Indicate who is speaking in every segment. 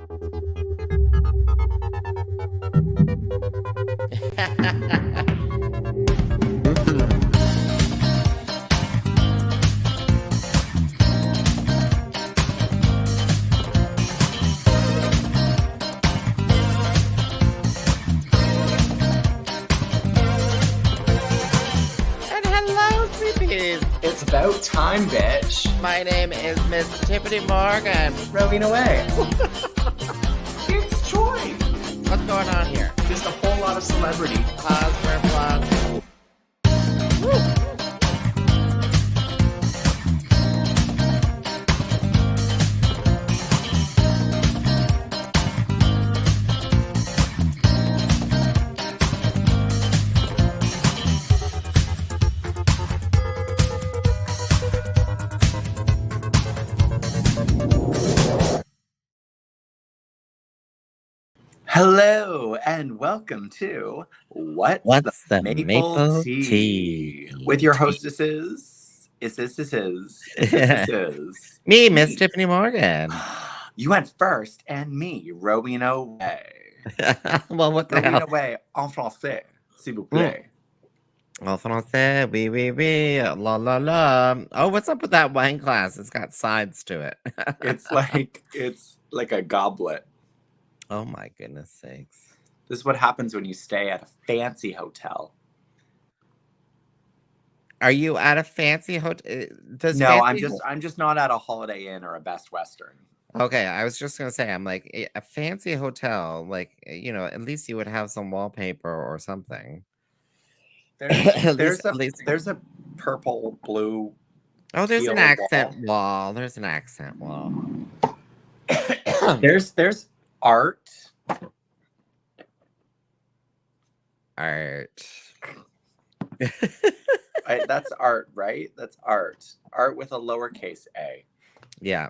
Speaker 1: It's about time, bitch.
Speaker 2: My name is Miss Tiffany Morgan.
Speaker 1: Rowena away. It's Troy.
Speaker 2: What's going on here?
Speaker 1: Just a whole lot of celebrity.
Speaker 2: Pause for applause.
Speaker 1: Hello and welcome to
Speaker 2: What's the Maple Tea?
Speaker 1: With your hostesses,
Speaker 2: Me, Miss Tiffany Morgan.
Speaker 1: You went first, and me, Rowena away.
Speaker 2: Well, what the hell?
Speaker 1: Rowena away en français, s'il vous plaît.
Speaker 2: En français, oui, la la la. Oh, what's up with that wine glass? It's got sides to it.
Speaker 1: It's like a goblet.
Speaker 2: Oh my goodness sakes.
Speaker 1: This is what happens when you stay at a fancy hotel.
Speaker 2: Are you at a fancy hotel?
Speaker 1: No, I'm just not at a Holiday Inn or a Best Western.
Speaker 2: Okay, I was just gonna say, I'm like a fancy hotel, like at least you would have some wallpaper or something.
Speaker 1: There's a purple, blue.
Speaker 2: Oh, there's an accent wall. There's an accent wall.
Speaker 1: There's art. That's art, right? That's art. Art with a lowercase a.
Speaker 2: Yeah.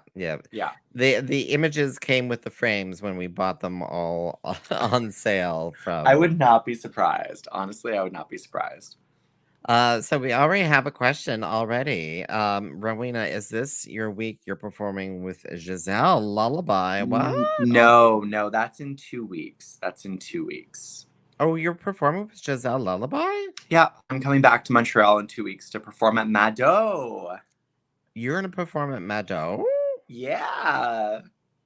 Speaker 2: The images came with the frames when we bought them all on sale from.
Speaker 1: I would not be surprised. Honestly, I would not be surprised.
Speaker 2: So we already have a question already. Rowena, is this your week you're performing with Giselle Lullaby? What?
Speaker 1: No, that's in 2 weeks.
Speaker 2: Oh, you're performing with Giselle Lullaby?
Speaker 1: Yeah, I'm coming back to Montreal in 2 weeks to perform at Mado.
Speaker 2: You're gonna perform at Mado?
Speaker 1: Yeah.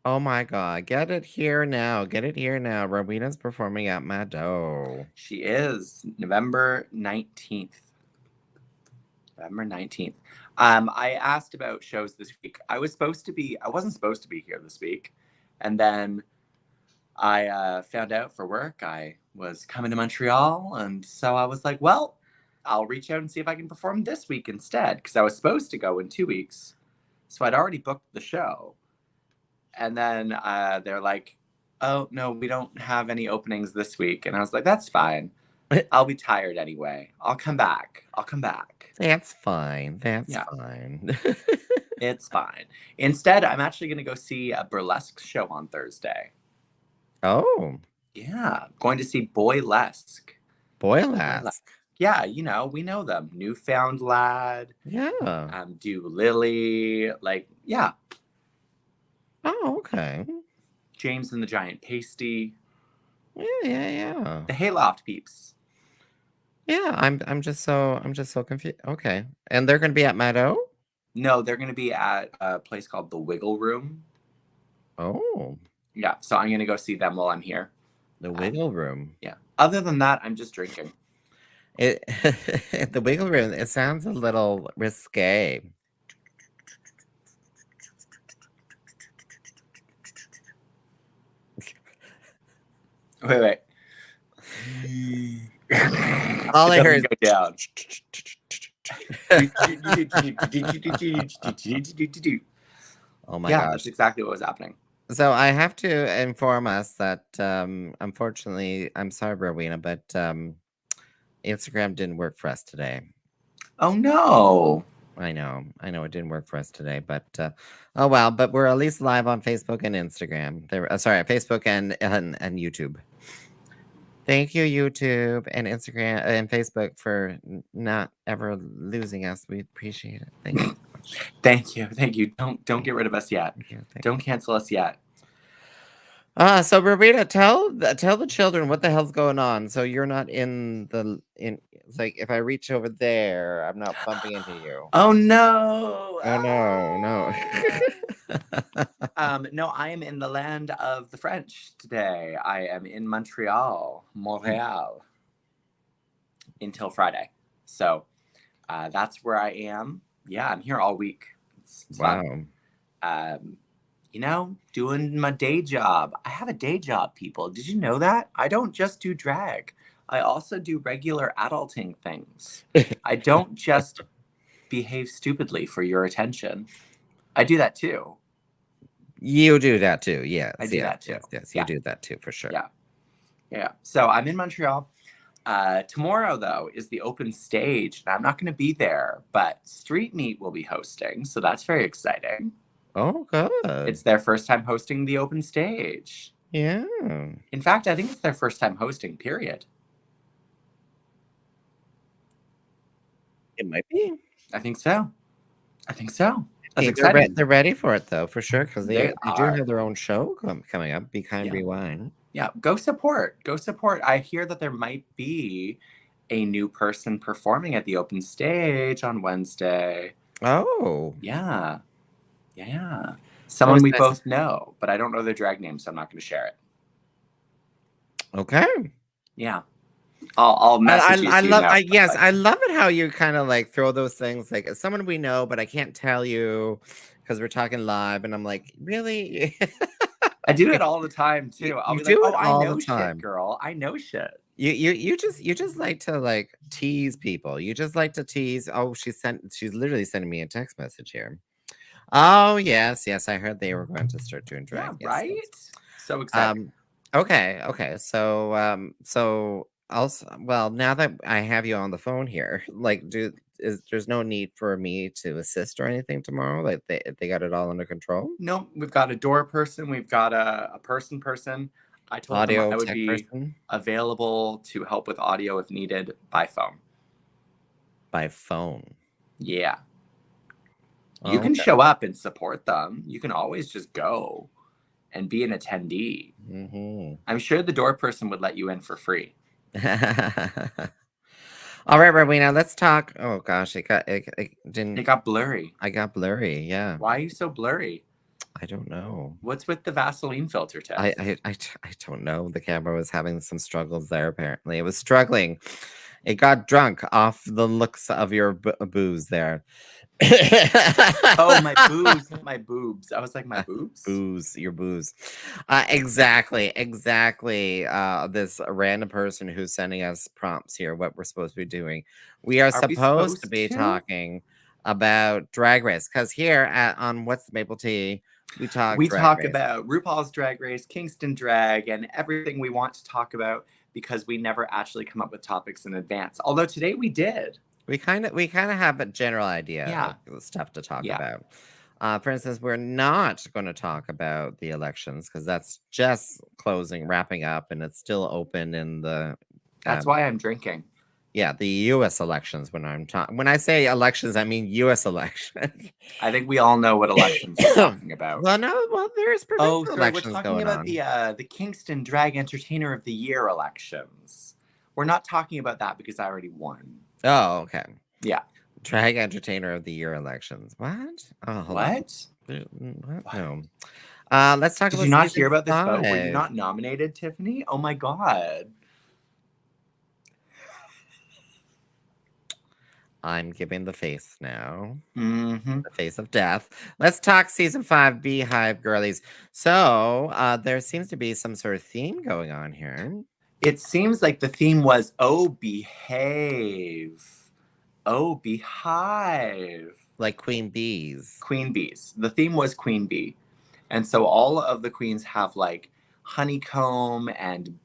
Speaker 2: Oh my God, get it here now. Rowena's performing at Mado.
Speaker 1: She is November 19th. I asked about shows this week. I wasn't supposed to be here this week. And then I found out for work I was coming to Montreal. And so I was like, well, I'll reach out and see if I can perform this week instead. Because I was supposed to go in 2 weeks. So I'd already booked the show. And then they're like, oh, no, we don't have any openings this week. And I was like, that's fine. I'll be tired anyway. I'll come back.
Speaker 2: That's fine. Fine.
Speaker 1: It's fine. Instead, I'm actually going to go see a burlesque show on Thursday.
Speaker 2: Oh.
Speaker 1: Yeah. Going to see Boylesque.
Speaker 2: Yeah,
Speaker 1: we know them. Newfound Lad.
Speaker 2: Yeah.
Speaker 1: Do Lily. Yeah.
Speaker 2: Oh, okay.
Speaker 1: James and the Giant Pasty.
Speaker 2: Yeah.
Speaker 1: The Hayloft peeps.
Speaker 2: Yeah, I'm just so confused. Okay. And they're gonna be at Mado?
Speaker 1: No, they're gonna be at a place called The Wiggle Room.
Speaker 2: Oh.
Speaker 1: Yeah, so I'm gonna go see them while I'm here.
Speaker 2: The Wiggle Room.
Speaker 1: Yeah. Other than that, I'm just drinking.
Speaker 2: The Wiggle Room, it sounds a little risque.
Speaker 1: Wait.
Speaker 2: All I heard
Speaker 1: go down.
Speaker 2: Oh my
Speaker 1: gosh.
Speaker 2: gosh.
Speaker 1: That's exactly what was happening.
Speaker 2: So I have to inform us that unfortunately, I'm sorry, Rowena, but Instagram didn't work for us today.
Speaker 1: Oh no.
Speaker 2: I know it didn't work for us today, but oh well, but we're at least live on Facebook and Instagram. Facebook and YouTube. Thank you, YouTube and Instagram and Facebook, for not ever losing us. We appreciate it. Thank you so much.
Speaker 1: Thank you. Don't get rid of us yet. Don't cancel us yet.
Speaker 2: So Rowena, tell the children what the hell's going on. So you're not in. It's like if I reach over there, I'm not bumping into you.
Speaker 1: Oh no!
Speaker 2: Oh no, no.
Speaker 1: No, I am in the land of the French today. I am in Montreal, until Friday. So that's where I am. Yeah, I'm here all week. It's fun.
Speaker 2: Wow.
Speaker 1: Doing my day job. I have a day job, people. Did you know that? I don't just do drag. I also do regular adulting things. I don't just behave stupidly for your attention. I do that too.
Speaker 2: You do that too. Yes.
Speaker 1: I do
Speaker 2: Yes.
Speaker 1: that too.
Speaker 2: Yes. Yes. You
Speaker 1: Yeah.
Speaker 2: do that too for sure.
Speaker 1: Yeah. Yeah. So I'm in Montreal. Tomorrow, though, is the open stage, and I'm not going to be there, but Street Meat will be hosting. So that's very exciting.
Speaker 2: Oh, good.
Speaker 1: It's their first time hosting the open stage.
Speaker 2: Yeah.
Speaker 1: In fact, I think it's their first time hosting, period.
Speaker 2: It might be.
Speaker 1: I think so. That's
Speaker 2: Hey,
Speaker 1: exciting.
Speaker 2: they're ready for it though, for sure, because they do
Speaker 1: are.
Speaker 2: have their own show coming up. Be Kind,
Speaker 1: Yeah.
Speaker 2: Rewind.
Speaker 1: Yeah, go support. Go support. I hear that there might be a new person performing at the open stage on Wednesday.
Speaker 2: Oh.
Speaker 1: Yeah. Yeah. Someone we both know, but I don't know their drag name, so I'm not going to share it.
Speaker 2: Okay.
Speaker 1: Yeah. I'll message you.
Speaker 2: I love it how you kind of like throw those things like someone we know, but I can't tell you because we're talking live, and I'm like, really?
Speaker 1: I do it all the time too. I'll be like, "Oh, I know shit, girl. I know shit."
Speaker 2: You just like to like tease people. You just like to tease. Oh, she's literally sending me a text message here. Oh yes, I heard they were going to start doing drag.
Speaker 1: Yeah, right? Yes. So exciting.
Speaker 2: Okay. So also, well, now that I have you on the phone here, like, there's no need for me to assist or anything tomorrow? Like, they got it all under control?
Speaker 1: No, we've got a door person. We've got a person. I told them I would be available to help with audio if needed by phone.
Speaker 2: By phone?
Speaker 1: Yeah. You can show up and support them. You can always just go and be an attendee.
Speaker 2: Mm-hmm.
Speaker 1: I'm sure the door person would let you in for free.
Speaker 2: All right, Rowena, let's talk. Oh gosh, it got
Speaker 1: blurry.
Speaker 2: I got blurry. Yeah.
Speaker 1: Why are you so blurry?
Speaker 2: I don't know.
Speaker 1: What's with the Vaseline filter test?
Speaker 2: I don't know. The camera was having some struggles there. Apparently, it was struggling. It got drunk off the looks of your booze there.
Speaker 1: Oh, my booze, my boobs. I was like, my boobs?
Speaker 2: Your booze. Exactly. This random person who's sending us prompts here, what we're supposed to be doing. We are supposed to be talking about Drag Race, because here on What's the Maple Tea, we talk
Speaker 1: about RuPaul's Drag Race, Kingston Drag, and everything we want to talk about, because we never actually come up with topics in advance. Although today we did.
Speaker 2: We kind of have a general idea of stuff to talk about. For instance, we're not going to talk about the elections because that's just wrapping up, and it's still open in the.
Speaker 1: That's why I'm drinking.
Speaker 2: Yeah, the U.S. elections. When I say elections, I mean U.S. elections.
Speaker 1: I think we all know what elections we're talking about.
Speaker 2: Well, there's provincial elections
Speaker 1: we're talking about the Kingston Drag Entertainer of the Year elections. We're not talking about that because I already won.
Speaker 2: Oh, okay.
Speaker 1: Yeah.
Speaker 2: Drag Entertainer of the Year elections. What? Oh,
Speaker 1: what?
Speaker 2: No. Let's talk about.
Speaker 1: Did you not hear about this vote? Were you not nominated, Tyffanie? Oh my god.
Speaker 2: I'm giving the face now.
Speaker 1: Mm-hmm.
Speaker 2: The face of death. Let's talk season 5 Beehive girlies. So there seems to be some sort of theme going on here.
Speaker 1: It seems like the theme was, oh, behave. Oh, beehive.
Speaker 2: Like queen bees.
Speaker 1: Queen bees. The theme was queen bee. And so all of the queens have like honeycomb and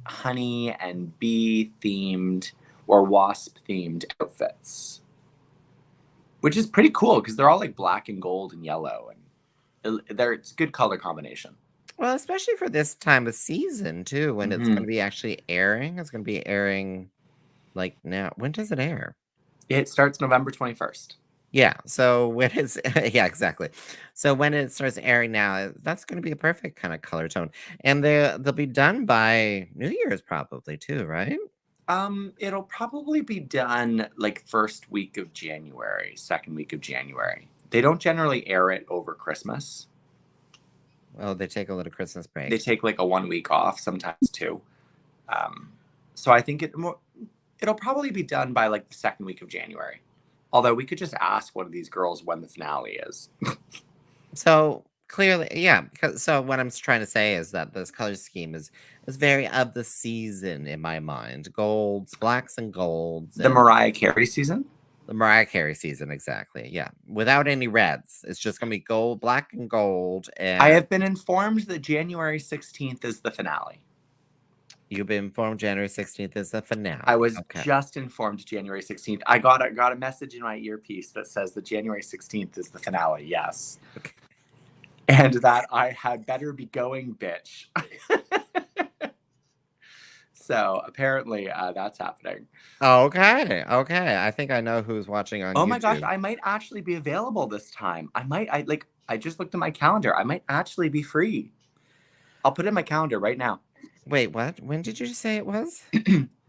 Speaker 1: honey and bee themed or wasp themed outfits. Which is pretty cool because they're all like black and gold and yellow. And it's a good color combination.
Speaker 2: Well, especially for this time of season too, when it's going to be actually airing. It's going to be airing like now. When does it air?
Speaker 1: It starts November 21st.
Speaker 2: Yeah. So when it's yeah, exactly. So when it starts airing now, that's going to be a perfect kind of color tone, and they'll be done by New Year's probably too, right?
Speaker 1: It'll probably be done like first week of January, second week of January. They don't generally air it over Christmas.
Speaker 2: Oh, they take a little Christmas
Speaker 1: They
Speaker 2: break.
Speaker 1: take like a 1 week off, sometimes two. So I think it'll probably be done by like the second week of January. Although we could just ask one of these girls when the finale is.
Speaker 2: So clearly, yeah. So what I'm trying to say is that this color scheme is very of the season in my mind. Golds, blacks, and golds,
Speaker 1: The
Speaker 2: and
Speaker 1: Mariah Carey season?
Speaker 2: the Mariah Carey season, exactly. Yeah, without any reds. It's just gonna be gold, black, and gold.
Speaker 1: I
Speaker 2: And
Speaker 1: have been informed that January 16th is the finale.
Speaker 2: you've been informed January 16th is the finale.
Speaker 1: I was
Speaker 2: Okay.
Speaker 1: just informed January 16th. I got a message in my earpiece that says that January 16th is the finale. Yes.
Speaker 2: Okay.
Speaker 1: And that I had better be going, bitch. So apparently that's happening.
Speaker 2: Okay. Okay. I think I know who's watching on
Speaker 1: Oh my gosh,
Speaker 2: YouTube.
Speaker 1: I might actually be available this time. I just looked at my calendar. I might actually be free. I'll put it in my calendar right now.
Speaker 2: Wait, what? When did you say it was?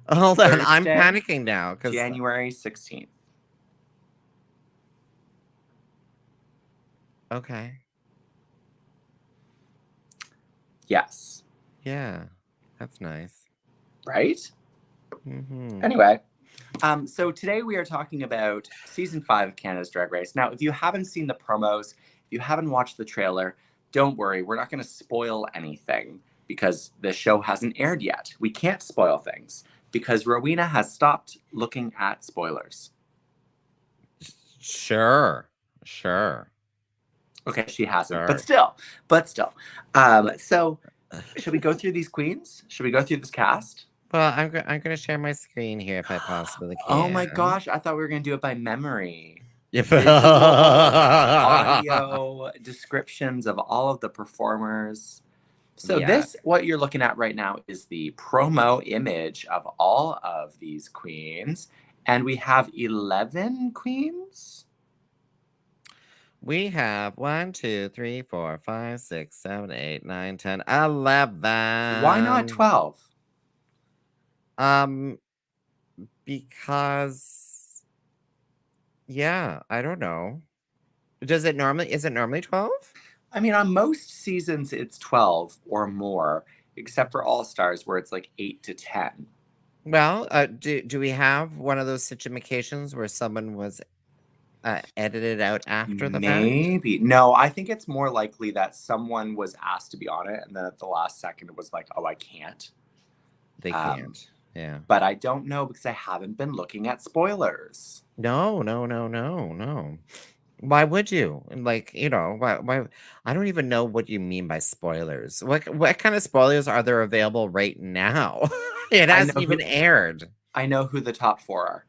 Speaker 2: Hold on. I'm
Speaker 1: Thursday,
Speaker 2: panicking now because
Speaker 1: January 16th.
Speaker 2: okay.
Speaker 1: Yes.
Speaker 2: Yeah. That's nice.
Speaker 1: Right?
Speaker 2: Hmm.
Speaker 1: Anyway, so today we are talking about season 5 of Canada's Drag Race. Now, if you haven't seen the promos, if you haven't watched the trailer, don't worry. We're not going to spoil anything because the show hasn't aired yet. We can't spoil things because Rowena has stopped looking at spoilers.
Speaker 2: Sure. Sure.
Speaker 1: Okay, she hasn't,
Speaker 2: Sure.
Speaker 1: but still. So should we go through these queens? Should we go through this cast?
Speaker 2: Well, I'm going to share my screen here if I possibly can.
Speaker 1: Oh my gosh, I thought we were going to do it by memory.
Speaker 2: If
Speaker 1: Visual audio descriptions of all of the performers. So
Speaker 2: Yeah.
Speaker 1: this, what you're looking at right now, is the promo image of all of these queens. And we have 11 queens.
Speaker 2: We have 1, 2, 3, 4, 5, 6, 7, 8, 9, 10, 11.
Speaker 1: Why not 12?
Speaker 2: Because yeah, I don't know. Is it normally 12?
Speaker 1: I mean, on most seasons, it's 12 or more, except for All Stars, where it's like 8 to 10.
Speaker 2: Well, do we have one of those situations where someone was edited out after the fact?
Speaker 1: Maybe. No, I think it's more likely that someone was asked to be on it, and then at the last second, it was like, oh, I can't.
Speaker 2: They can't. Yeah.
Speaker 1: But I don't know because I haven't been looking at spoilers.
Speaker 2: No. Why would you? Like, why I don't even know what you mean by spoilers. What kind of spoilers are there available right now? It hasn't even aired.
Speaker 1: I know who the top 4 are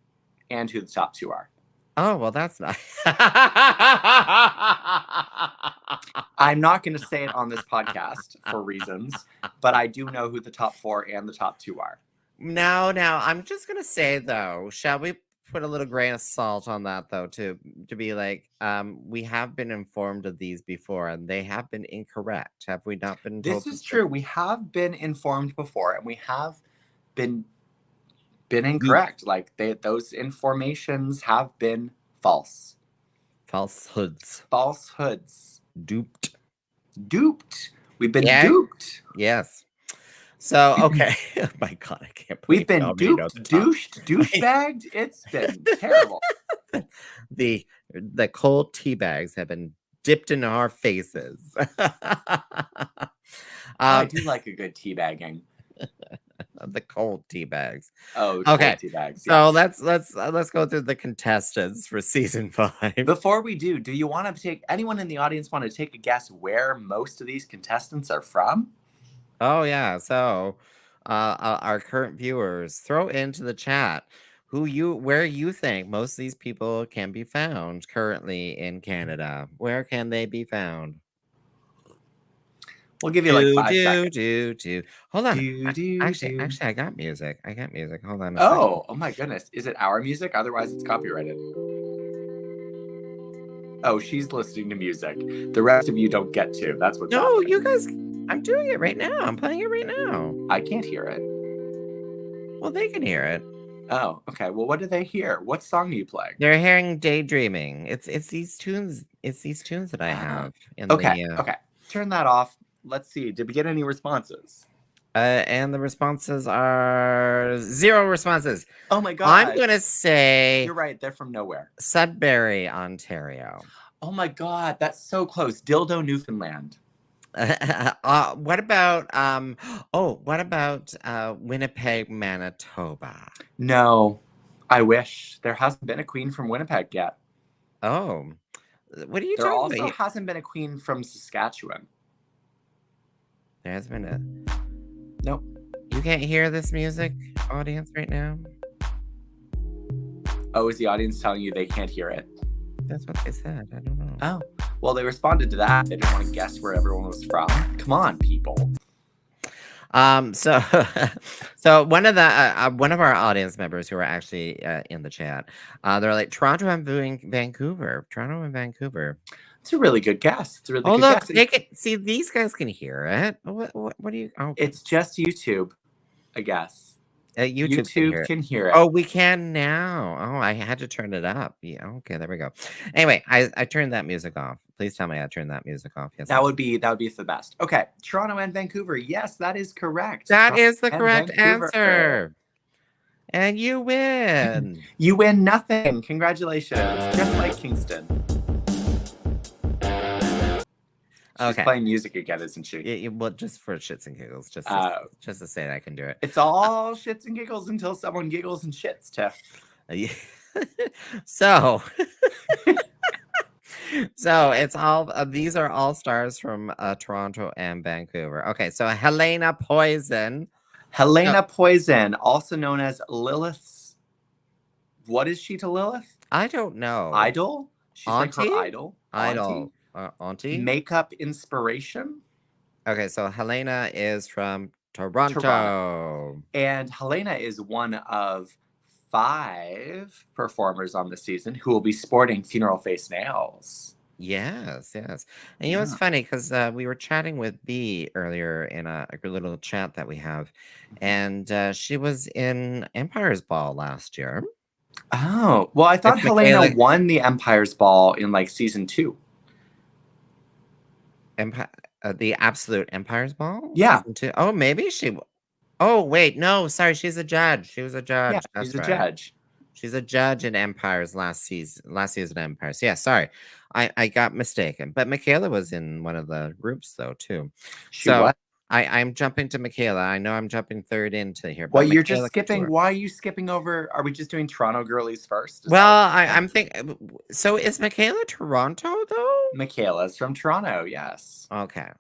Speaker 1: and who the top 2 are.
Speaker 2: Oh, well, that's nice.
Speaker 1: I'm not going to say it on this podcast for reasons, but I do know who the top 4 and the top 2 are.
Speaker 2: Now, I'm just going to say, though, shall we put a little grain of salt on that, though, to be like, we have been informed of these before, and they have been incorrect. Have we not been told?
Speaker 1: This is true. We have been informed before, and we have been incorrect. Like those informations have been false.
Speaker 2: Falsehoods.
Speaker 1: Duped. We've been
Speaker 2: Yeah.
Speaker 1: duped.
Speaker 2: Yes. So, okay. Oh my God, I can't believe
Speaker 1: we've been duped, douchebagged. It's been terrible.
Speaker 2: The cold tea bags have been dipped in our faces.
Speaker 1: I do like a good tea bagging.
Speaker 2: The cold tea bags.
Speaker 1: Oh,
Speaker 2: okay.
Speaker 1: Tea bags.
Speaker 2: So let's go through the contestants for season 5.
Speaker 1: Before we do you want to take anyone in the audience want to take a guess where most of these contestants are from?
Speaker 2: Oh yeah. So our current viewers, throw into the chat where you think most of these people can be found currently in Canada. Where can they be found?
Speaker 1: We'll give you like 5 seconds.
Speaker 2: Hold on. Actually, I got music. Hold on a second.
Speaker 1: Oh my goodness. Is it our music? Otherwise, it's copyrighted. Oh, she's listening to music. The rest of you don't get to. That's what's
Speaker 2: No,
Speaker 1: happening.
Speaker 2: you guys, I'm doing it right now. I'm playing it right now.
Speaker 1: I can't hear it.
Speaker 2: Well, they can hear it.
Speaker 1: Oh, okay. Well, what do they hear? What song are you playing?
Speaker 2: They're hearing Daydreaming. It's these tunes. It's these tunes that I have in
Speaker 1: Okay,
Speaker 2: the
Speaker 1: okay. Turn that off. Let's see. Did we get any responses?
Speaker 2: and the responses are 0 responses.
Speaker 1: Oh my god.
Speaker 2: I'm gonna say
Speaker 1: You're right. They're from nowhere.
Speaker 2: Sudbury, Ontario.
Speaker 1: Oh my god, that's so close. Dildo, Newfoundland.
Speaker 2: What about Winnipeg, Manitoba?
Speaker 1: No, I wish there hasn't been a queen from Winnipeg yet.
Speaker 2: Oh, what are you
Speaker 1: There
Speaker 2: talking
Speaker 1: also
Speaker 2: about?
Speaker 1: hasn't been a queen from Saskatchewan.
Speaker 2: There has been a.
Speaker 1: Nope.
Speaker 2: You can't hear this music, audience, right now.
Speaker 1: Oh, is the audience telling you they can't hear it?
Speaker 2: That's what they said. I don't know.
Speaker 1: Oh, well, they responded to that. They didn't want to guess where everyone was from. Come on, people.
Speaker 2: So so one of our audience members who are actually in the chat, they're like Toronto and Vancouver.
Speaker 1: It's a really good guess. It's a really
Speaker 2: Oh,
Speaker 1: good
Speaker 2: look,
Speaker 1: guess.
Speaker 2: they can see, these guys can hear it. What do you? Oh,
Speaker 1: It's just YouTube, I guess.
Speaker 2: YouTube
Speaker 1: can hear it.
Speaker 2: Oh, we can now. Oh, I had to turn it up. Yeah, okay, there we go. Anyway, I turned that music off. Please tell me I turned that music off. Yes,
Speaker 1: that would be the best. Okay, Toronto and Vancouver. Yes, that is correct.
Speaker 2: That
Speaker 1: Toronto
Speaker 2: is the
Speaker 1: and
Speaker 2: correct
Speaker 1: Vancouver.
Speaker 2: answer. And you win.
Speaker 1: You win nothing. Congratulations. Just like Kingston. She's playing music again, isn't she?
Speaker 2: Well, just for shits and giggles, just to say that I can do it.
Speaker 1: It's all shits and giggles until someone giggles and shits, Tiff.
Speaker 2: So, so it's all these are all stars from Toronto and Vancouver. Okay, so Helena Poison.
Speaker 1: Poison, also known as Lilith's. What is she to Lilith?
Speaker 2: I don't know.
Speaker 1: Idol? She's
Speaker 2: Auntie?
Speaker 1: like her idol.
Speaker 2: Idol. Auntie?
Speaker 1: Makeup inspiration.
Speaker 2: Okay, so Helena is from Toronto.
Speaker 1: And Helena is one of 5 performers on the season who will be sporting funeral face nails.
Speaker 2: Yes. And you know, it's funny because we were chatting with B earlier in a little chat that we have, and she was in Empire's Ball last year.
Speaker 1: Oh, well, I thought Helena won the Empire's Ball in like season 2.
Speaker 2: The Absolute Empire's Ball?
Speaker 1: Yeah.
Speaker 2: Season 2? Oh, maybe she. Oh, wait, no, sorry, she's a judge. She was a judge.
Speaker 1: Yeah, she's a judge.
Speaker 2: She's a judge in Empire's last season Empires. Yeah, sorry. I got mistaken. But Michaela was in one of the groups though, too.
Speaker 1: What?
Speaker 2: I'm jumping to Michaela. I know I'm jumping third into here.
Speaker 1: Well, you're just skipping. Why are you skipping over? Are we just doing Toronto girlies first?
Speaker 2: Well, I'm thinking. So is Michaela Toronto though?
Speaker 1: Michaela's from Toronto. Yes.
Speaker 2: Okay.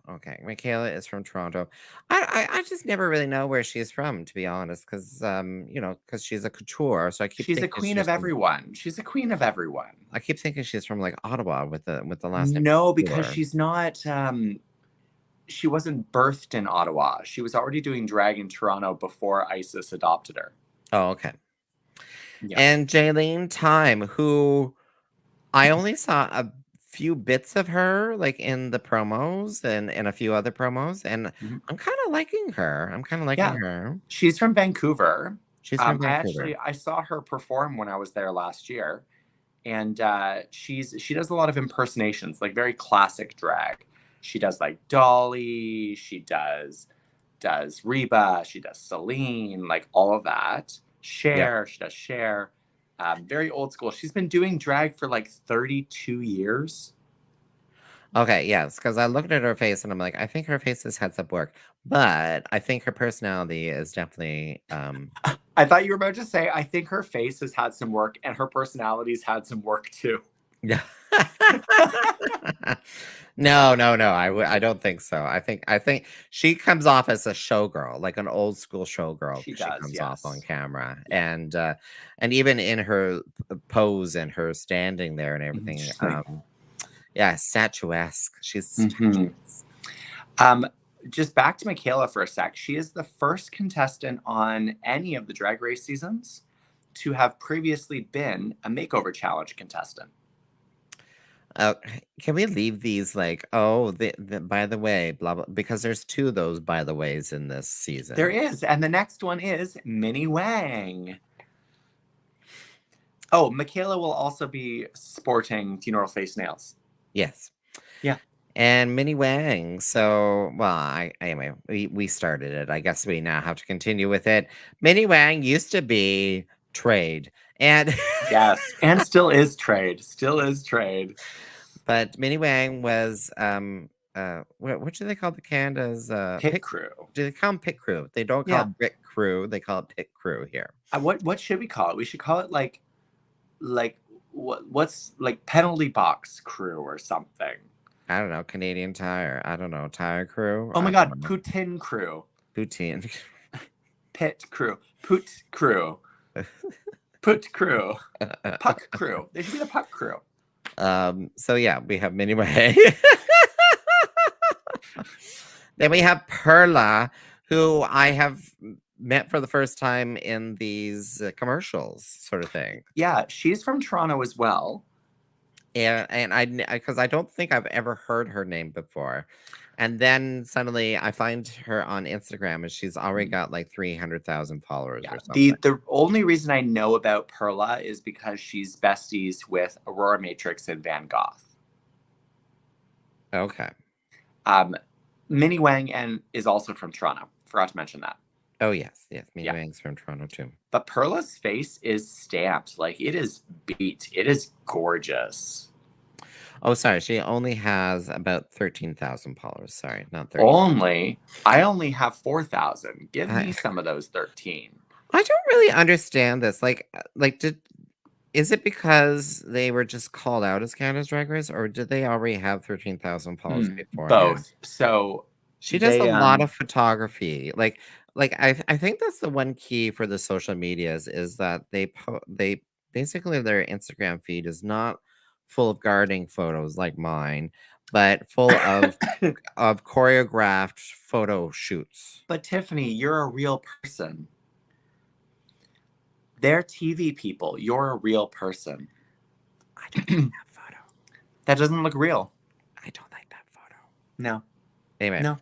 Speaker 2: Michaela is from Toronto. I just never really know where she's from, to be honest, because because she's a couture. So I keep.
Speaker 1: She's a queen of everyone. She's a queen of everyone.
Speaker 2: I keep thinking she's from like Ottawa with the last name.
Speaker 1: No, because she's not. She wasn't birthed in Ottawa. She was already doing drag in Toronto before ISIS adopted her.
Speaker 2: Oh, okay. Yeah. And Jaylene Time, who I only saw a few bits of her, like in the promos and a few other promos, and I'm kind of liking her. Her.
Speaker 1: She's from Vancouver.
Speaker 2: She's from Vancouver.
Speaker 1: I saw her perform when I was there last year, and she does a lot of impersonations, like very classic drag. She does like Dolly, she does Reba, she does Celine, like all of that. Cher, she does Cher. Very old school. She's been doing drag for like 32 years.
Speaker 2: Okay, yes, because I looked at her face and I'm like, I think her face has had some work, but I think her personality is definitely.
Speaker 1: I thought you were about to say, I think her face has had some work and her personality's had some work too.
Speaker 2: Yeah. No. I don't think so. I think she comes off as a showgirl, like an old school showgirl.
Speaker 1: She
Speaker 2: comes off on camera, and even in her pose and her standing there and everything. Statuesque. She's statuesque.
Speaker 1: Just back to Michaela for a sec. She is the first contestant on any of the Drag Race seasons to have previously been a makeover challenge contestant.
Speaker 2: Oh, can we leave these like, oh, by the way, blah, blah, because there's 2 of those by the ways in this season.
Speaker 1: There is. And the next one is Minnie Wang. Oh, Michaela will also be sporting funeral face nails.
Speaker 2: Yes.
Speaker 1: Yeah.
Speaker 2: And Minnie Wang. So, well, anyway, we started it. I guess we now have to continue with it. Minnie Wang used to be Trade. And
Speaker 1: Yes. And still is Trade. Still is Trade.
Speaker 2: But Minnie Wang was what do they call the Canada's
Speaker 1: Pit crew.
Speaker 2: Do they call them pit crew? They don't call it brick crew. They call it pit crew here.
Speaker 1: What should we call it? We should call it like what's like penalty box crew or something.
Speaker 2: I don't know. Canadian Tire. I don't know. Tire crew.
Speaker 1: Oh my God. Poutine crew.
Speaker 2: Poutine.
Speaker 1: Pit crew. Poot crew. Put crew. Puck crew. They should be the puck crew.
Speaker 2: So yeah, we have Minnie Wang. Then we have Perla, who I have met for the first time in these commercials, sort of thing.
Speaker 1: Yeah, she's from Toronto as well.
Speaker 2: And because I don't think I've ever heard her name before. And then suddenly I find her on Instagram and she's already got like 300,000 followers or something.
Speaker 1: The only reason I know about Perla is because she's besties with Aurora Matrix and Van Gogh.
Speaker 2: Okay.
Speaker 1: Minnie Wang is also from Toronto. Forgot to mention that.
Speaker 2: Oh, yes. Minnie Wang's from Toronto too.
Speaker 1: But Perla's face is stamped. Like, it is beat. It is gorgeous.
Speaker 2: Oh, sorry. She only has about 13,000 followers. Sorry, not 13.
Speaker 1: Only? I only have 4,000. Give me some of those 13.
Speaker 2: I don't really understand this. Is it because they were just called out as Canada's Drag Race, or did they already have 13,000 followers before?
Speaker 1: Both. So
Speaker 2: she does a lot of photography. I think that's the one key for the social medias is that they basically their Instagram feed is not full of gardening photos like mine, but full of of choreographed photo shoots.
Speaker 1: But Tiffany, you're a real person. They're TV people. You're a real person.
Speaker 2: I don't like that photo.
Speaker 1: That doesn't look real.
Speaker 2: I don't like that photo.
Speaker 1: No.
Speaker 2: Anyway.
Speaker 1: No.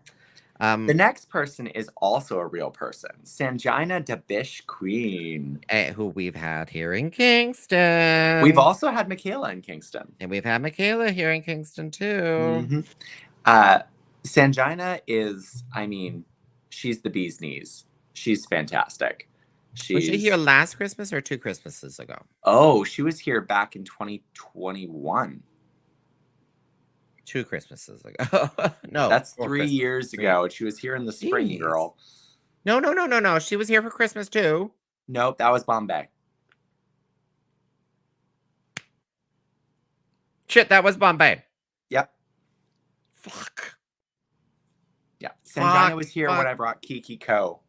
Speaker 1: The next person is also a real person. Sanjina Dabish Queen.
Speaker 2: Who we've had here in Kingston.
Speaker 1: We've also had Michaela in Kingston.
Speaker 2: And we've had Michaela here in Kingston too.
Speaker 1: Sanjina is, she's the bee's knees. She's fantastic.
Speaker 2: Was she here last Christmas or 2 Christmases ago?
Speaker 1: Oh, she was here back in 2021.
Speaker 2: 2 Christmases ago. No.
Speaker 1: That's 3 years ago. She was here in the spring, girl.
Speaker 2: No. She was here for Christmas too.
Speaker 1: Nope, that was Bombay.
Speaker 2: Shit, that was Bombay.
Speaker 1: Yep.
Speaker 2: Fuck.
Speaker 1: Yeah. Sanjina was here when I brought Kiki Ko.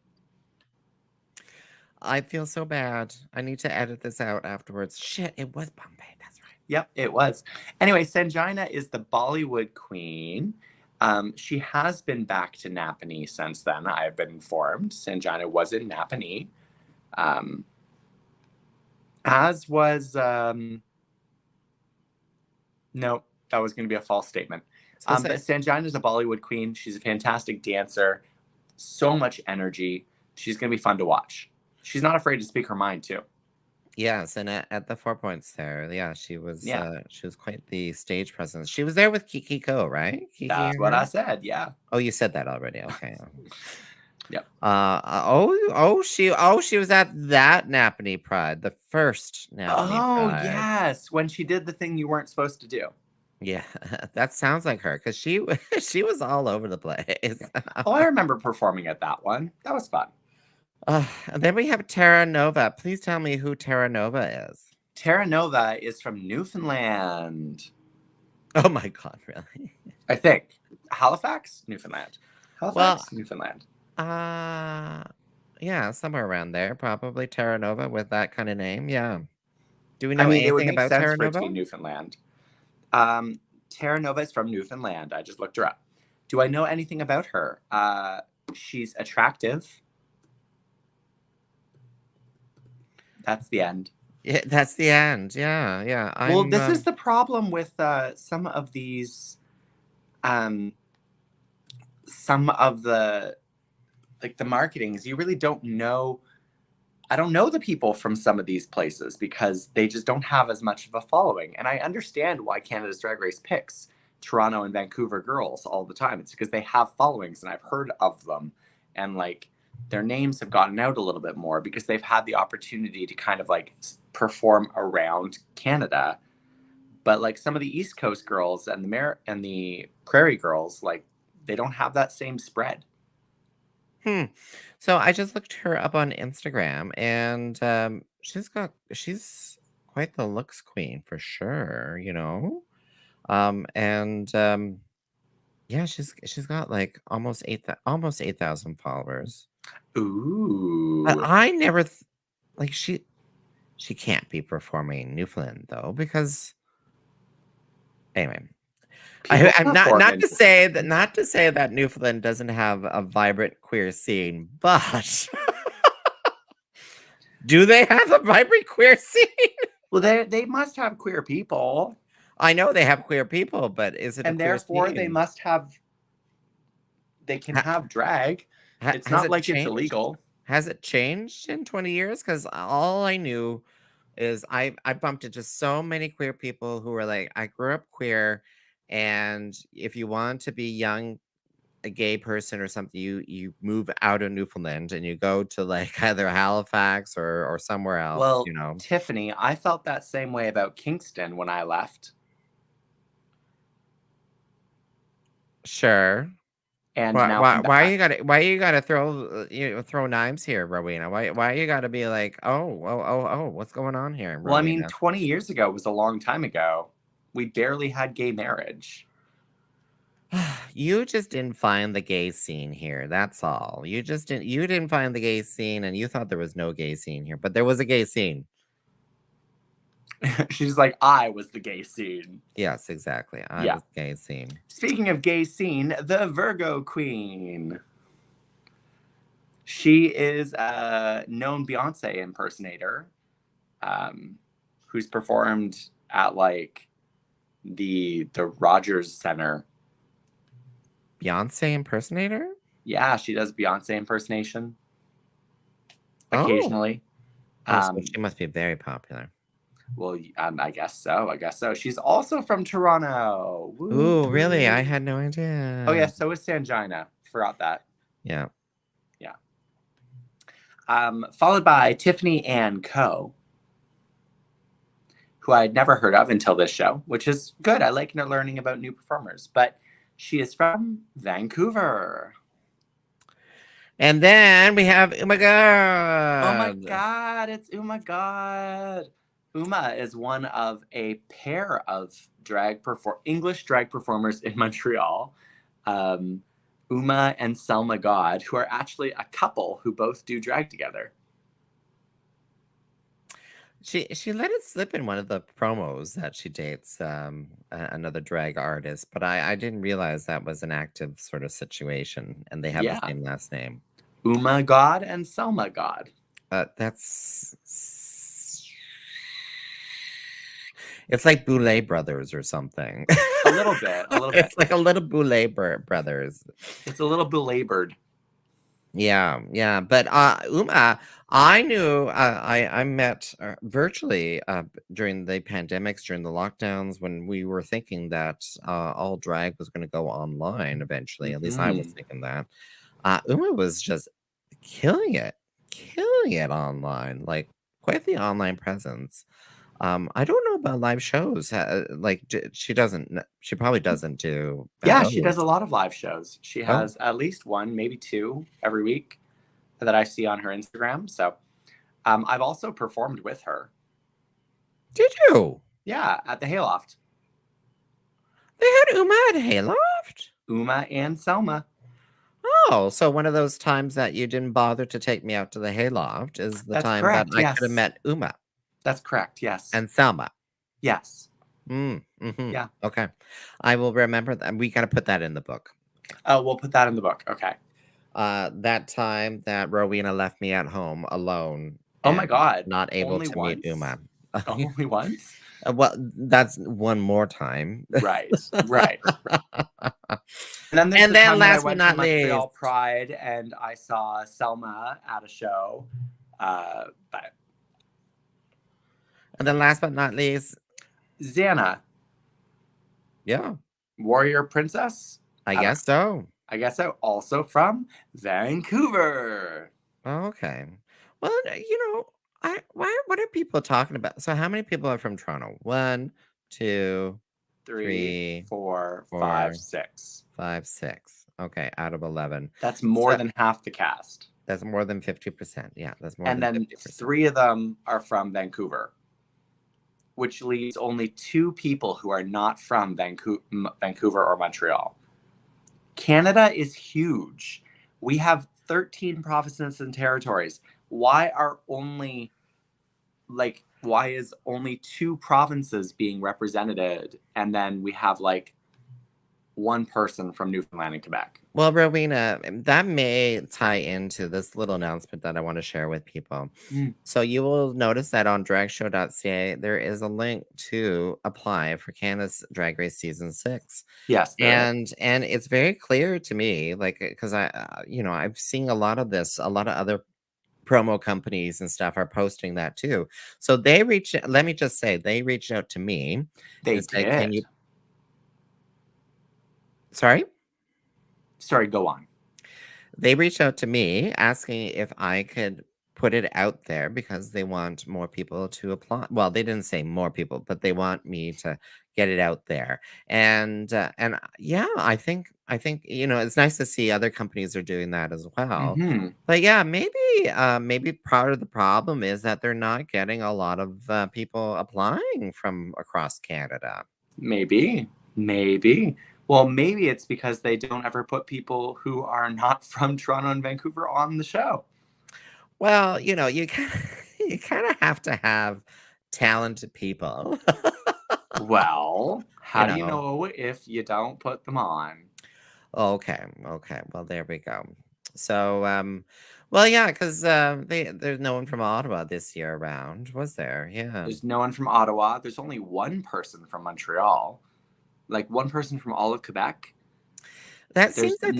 Speaker 2: I feel so bad. I need to edit this out afterwards. Shit, it was Bombay. That's right.
Speaker 1: Yep, it was. Anyway, Sanjina is the Bollywood queen. She has been back to Napanee since then, I have been informed. Sanjina was in Napanee. As was... no, that was going to be a false statement. But Sanjina is a Bollywood queen. She's a fantastic dancer. So much energy. She's going to be fun to watch. She's not afraid to speak her mind, too.
Speaker 2: Yes, and at the 4 Points there, she was quite the stage presence. She was there with Kiki Ko, right?
Speaker 1: That's what I said, yeah.
Speaker 2: Oh, you said that already. Okay.
Speaker 1: Yep.
Speaker 2: She was at that Napanee Pride, the first Napanee Pride.
Speaker 1: Oh, yes, when she did the thing you weren't supposed to do.
Speaker 2: Yeah, that sounds like her because she was all over the place.
Speaker 1: Oh, I remember performing at that one. That was fun.
Speaker 2: And then we have Terra Nova. Please tell me who Terra Nova is.
Speaker 1: Terra Nova is from Newfoundland.
Speaker 2: Oh my God, really?
Speaker 1: I think. Halifax, Newfoundland. Newfoundland.
Speaker 2: Yeah, somewhere around there. Probably Terra Nova with that kind of name. Yeah. Do we know anything about Terra Nova?
Speaker 1: For it to be Newfoundland. Terra Nova is from Newfoundland. I just looked her up. Do I know anything about her? She's attractive. That's the end.
Speaker 2: Yeah, that's the end. Yeah, yeah.
Speaker 1: Well, this is the problem with some of um, the like the marketings. You really don't know. I don't know the people from some of these places because they just don't have as much of a following. And I understand why Canada's Drag Race picks Toronto and Vancouver girls all the time. It's because they have followings and I've heard of them. And like their names have gotten out a little bit more because they've had the opportunity to kind of like perform around Canada. But like some of the East Coast girls and the Prairie girls, like they don't have that same spread.
Speaker 2: Hmm. So I just looked her up on Instagram, and she's quite the looks queen for sure. And yeah, she's got like almost 8,000 followers. But
Speaker 1: Ooh.
Speaker 2: I never like she can't be performing in Newfoundland though because anyway.
Speaker 1: People
Speaker 2: I'm
Speaker 1: perform in
Speaker 2: not to say that Newfoundland doesn't have a vibrant queer scene, but do they have a vibrant queer scene?
Speaker 1: Well, they must have queer people,
Speaker 2: I know they have queer people, but is it a
Speaker 1: and
Speaker 2: queer
Speaker 1: therefore they
Speaker 2: scene?
Speaker 1: must have. They can
Speaker 2: Ha
Speaker 1: have drag. It's
Speaker 2: has
Speaker 1: not
Speaker 2: it
Speaker 1: like it's
Speaker 2: changed?
Speaker 1: illegal.
Speaker 2: Has it changed in 20 years? Because all I knew is I bumped into so many queer people who were like, I grew up queer, and if you want to be young, a gay person or something, you move out of Newfoundland and you go to like either Halifax or somewhere else,
Speaker 1: Well,
Speaker 2: you know.
Speaker 1: Tiffany, I felt that same way about Kingston when I left,
Speaker 2: Sure.
Speaker 1: and now I'm back.
Speaker 2: Why you gotta throw knives here, Rowena? Why you gotta be like, oh, what's going on here,
Speaker 1: Well, I mean,
Speaker 2: Rowena?
Speaker 1: 20 years ago was a long time ago. We barely had gay marriage.
Speaker 2: You just didn't find the gay scene here. That's all. You didn't find the gay scene and you thought there was no gay scene here, but there was a gay scene.
Speaker 1: She's like, I was the gay scene.
Speaker 2: Yes, exactly. I
Speaker 1: Yeah.
Speaker 2: was gay scene.
Speaker 1: Speaking of gay scene, the Virgo Queen. She is a known Beyonce impersonator, who's performed at like the Rogers Center.
Speaker 2: Beyonce impersonator?
Speaker 1: Yeah, she does Beyonce impersonation
Speaker 2: Oh.
Speaker 1: occasionally.
Speaker 2: Oh, so she must be very popular.
Speaker 1: Well, I guess so. I guess so. She's also from Toronto.
Speaker 2: Ooh, really? I
Speaker 1: Woo.
Speaker 2: had no
Speaker 1: Oh
Speaker 2: idea.
Speaker 1: yeah, so is Sangina. Forgot that.
Speaker 2: Yeah.
Speaker 1: Yeah. Followed by Tiffany and Co, who I had never heard of until this show, which is good. I like learning about new performers. But she is from Vancouver.
Speaker 2: And then we have Oh My God.
Speaker 1: Oh my God, it's Oh My God. Uma is one of a pair of English drag performers in Montreal. Uma and Selma God, who are actually a couple who both do drag together.
Speaker 2: She let it slip in one of the promos that she dates another drag artist, but I didn't realize that was an active sort of situation, and they have the
Speaker 1: Yeah.
Speaker 2: same last name.
Speaker 1: Uma God and Selma God.
Speaker 2: That's it's like Boulay Brothers or something.
Speaker 1: A little bit.
Speaker 2: It's like a little Boulay Brothers.
Speaker 1: It's a little belabored.
Speaker 2: Yeah, yeah, but Uma, I knew I met virtually during the pandemics, during the lockdowns, when we were thinking that all drag was going to go online eventually. At least I was thinking that. Uma was just killing it online, like quite the online presence. I don't know about live shows. She doesn't. She probably doesn't do.
Speaker 1: Yeah, she does a lot of live shows. She
Speaker 2: Oh.
Speaker 1: has at least one, maybe two every week that I see on her Instagram. So I've also performed with her.
Speaker 2: Did you?
Speaker 1: Yeah, at the Hayloft.
Speaker 2: They had Uma at Hayloft?
Speaker 1: Uma and Selma.
Speaker 2: Oh, so one of those times that you didn't bother to take me out to the Hayloft is the
Speaker 1: That's
Speaker 2: time
Speaker 1: correct,
Speaker 2: that I
Speaker 1: yes.
Speaker 2: could have met Uma.
Speaker 1: That's correct, yes.
Speaker 2: And Selma.
Speaker 1: Yes.
Speaker 2: Yeah. Okay. I will remember that. We got to put that in the book.
Speaker 1: Oh, we'll put that in the book. Okay.
Speaker 2: That time that Rowena left me at home alone.
Speaker 1: Oh my God.
Speaker 2: Not able
Speaker 1: Only
Speaker 2: to
Speaker 1: once?
Speaker 2: meet Uma.
Speaker 1: Only once?
Speaker 2: Well, that's one more time.
Speaker 1: Right, right. And then there's
Speaker 2: And
Speaker 1: the
Speaker 2: then
Speaker 1: time that I
Speaker 2: last but
Speaker 1: went to
Speaker 2: not least,
Speaker 1: Montreal Pride and I saw Selma at a show. But
Speaker 2: and then last but not least,
Speaker 1: Xana,
Speaker 2: yeah,
Speaker 1: warrior princess.
Speaker 2: I
Speaker 1: I don't.
Speaker 2: guess so.
Speaker 1: I guess so. Also from Vancouver.
Speaker 2: Okay. Well, what are people talking about? So how many people are from Toronto? One, two,
Speaker 1: Three,
Speaker 2: three,
Speaker 1: four, five,
Speaker 2: four,
Speaker 1: 6.
Speaker 2: 5, 6. Okay, out of 11.
Speaker 1: That's more
Speaker 2: So
Speaker 1: than half the cast.
Speaker 2: that's more than 50%. Yeah, that's more
Speaker 1: And
Speaker 2: than
Speaker 1: then
Speaker 2: 50%.
Speaker 1: 3 of them are from Vancouver, which leaves only 2 people who are not from Vancouver or Montreal. Canada is huge. We have 13 provinces and territories. Why is only 2 provinces being represented, and then we have like 1 person from Newfoundland and Quebec?
Speaker 2: Well, Rowena, that may tie into this little announcement that I want to share with people. So you will notice that on dragshow.ca, there is a link to apply for Canada's Drag Race Season 6.
Speaker 1: Yes, there is.
Speaker 2: And it's very clear to me, like, because I've seen a lot of this, a lot of other promo companies and stuff are posting that too. So let me just say, they reached out to me
Speaker 1: They
Speaker 2: and said, can
Speaker 1: did.
Speaker 2: you, sorry?
Speaker 1: Sorry, go on.
Speaker 2: They reached out to me asking if I could put it out there because they want more people to apply. Well, they didn't say more people, but they want me to get it out there. And yeah, I think it's nice to see other companies are doing that as well.
Speaker 1: Mm-hmm.
Speaker 2: But yeah, maybe part of the problem is that they're not getting a lot of people applying from across Canada.
Speaker 1: Maybe. Maybe. Well, maybe it's because they don't ever put people who are not from Toronto and Vancouver on the show.
Speaker 2: Well, you you kind of have to have talented people.
Speaker 1: Well,
Speaker 2: You
Speaker 1: how do you
Speaker 2: know.
Speaker 1: know if you don't put them on?
Speaker 2: Okay, okay. Well, there we go. So, well, yeah, because there's no one from Ottawa this year around, was there? Yeah.
Speaker 1: There's no one from Ottawa. There's only 1 person from Montreal. Like 1 person from all of Quebec.
Speaker 2: That
Speaker 1: There's
Speaker 2: seems like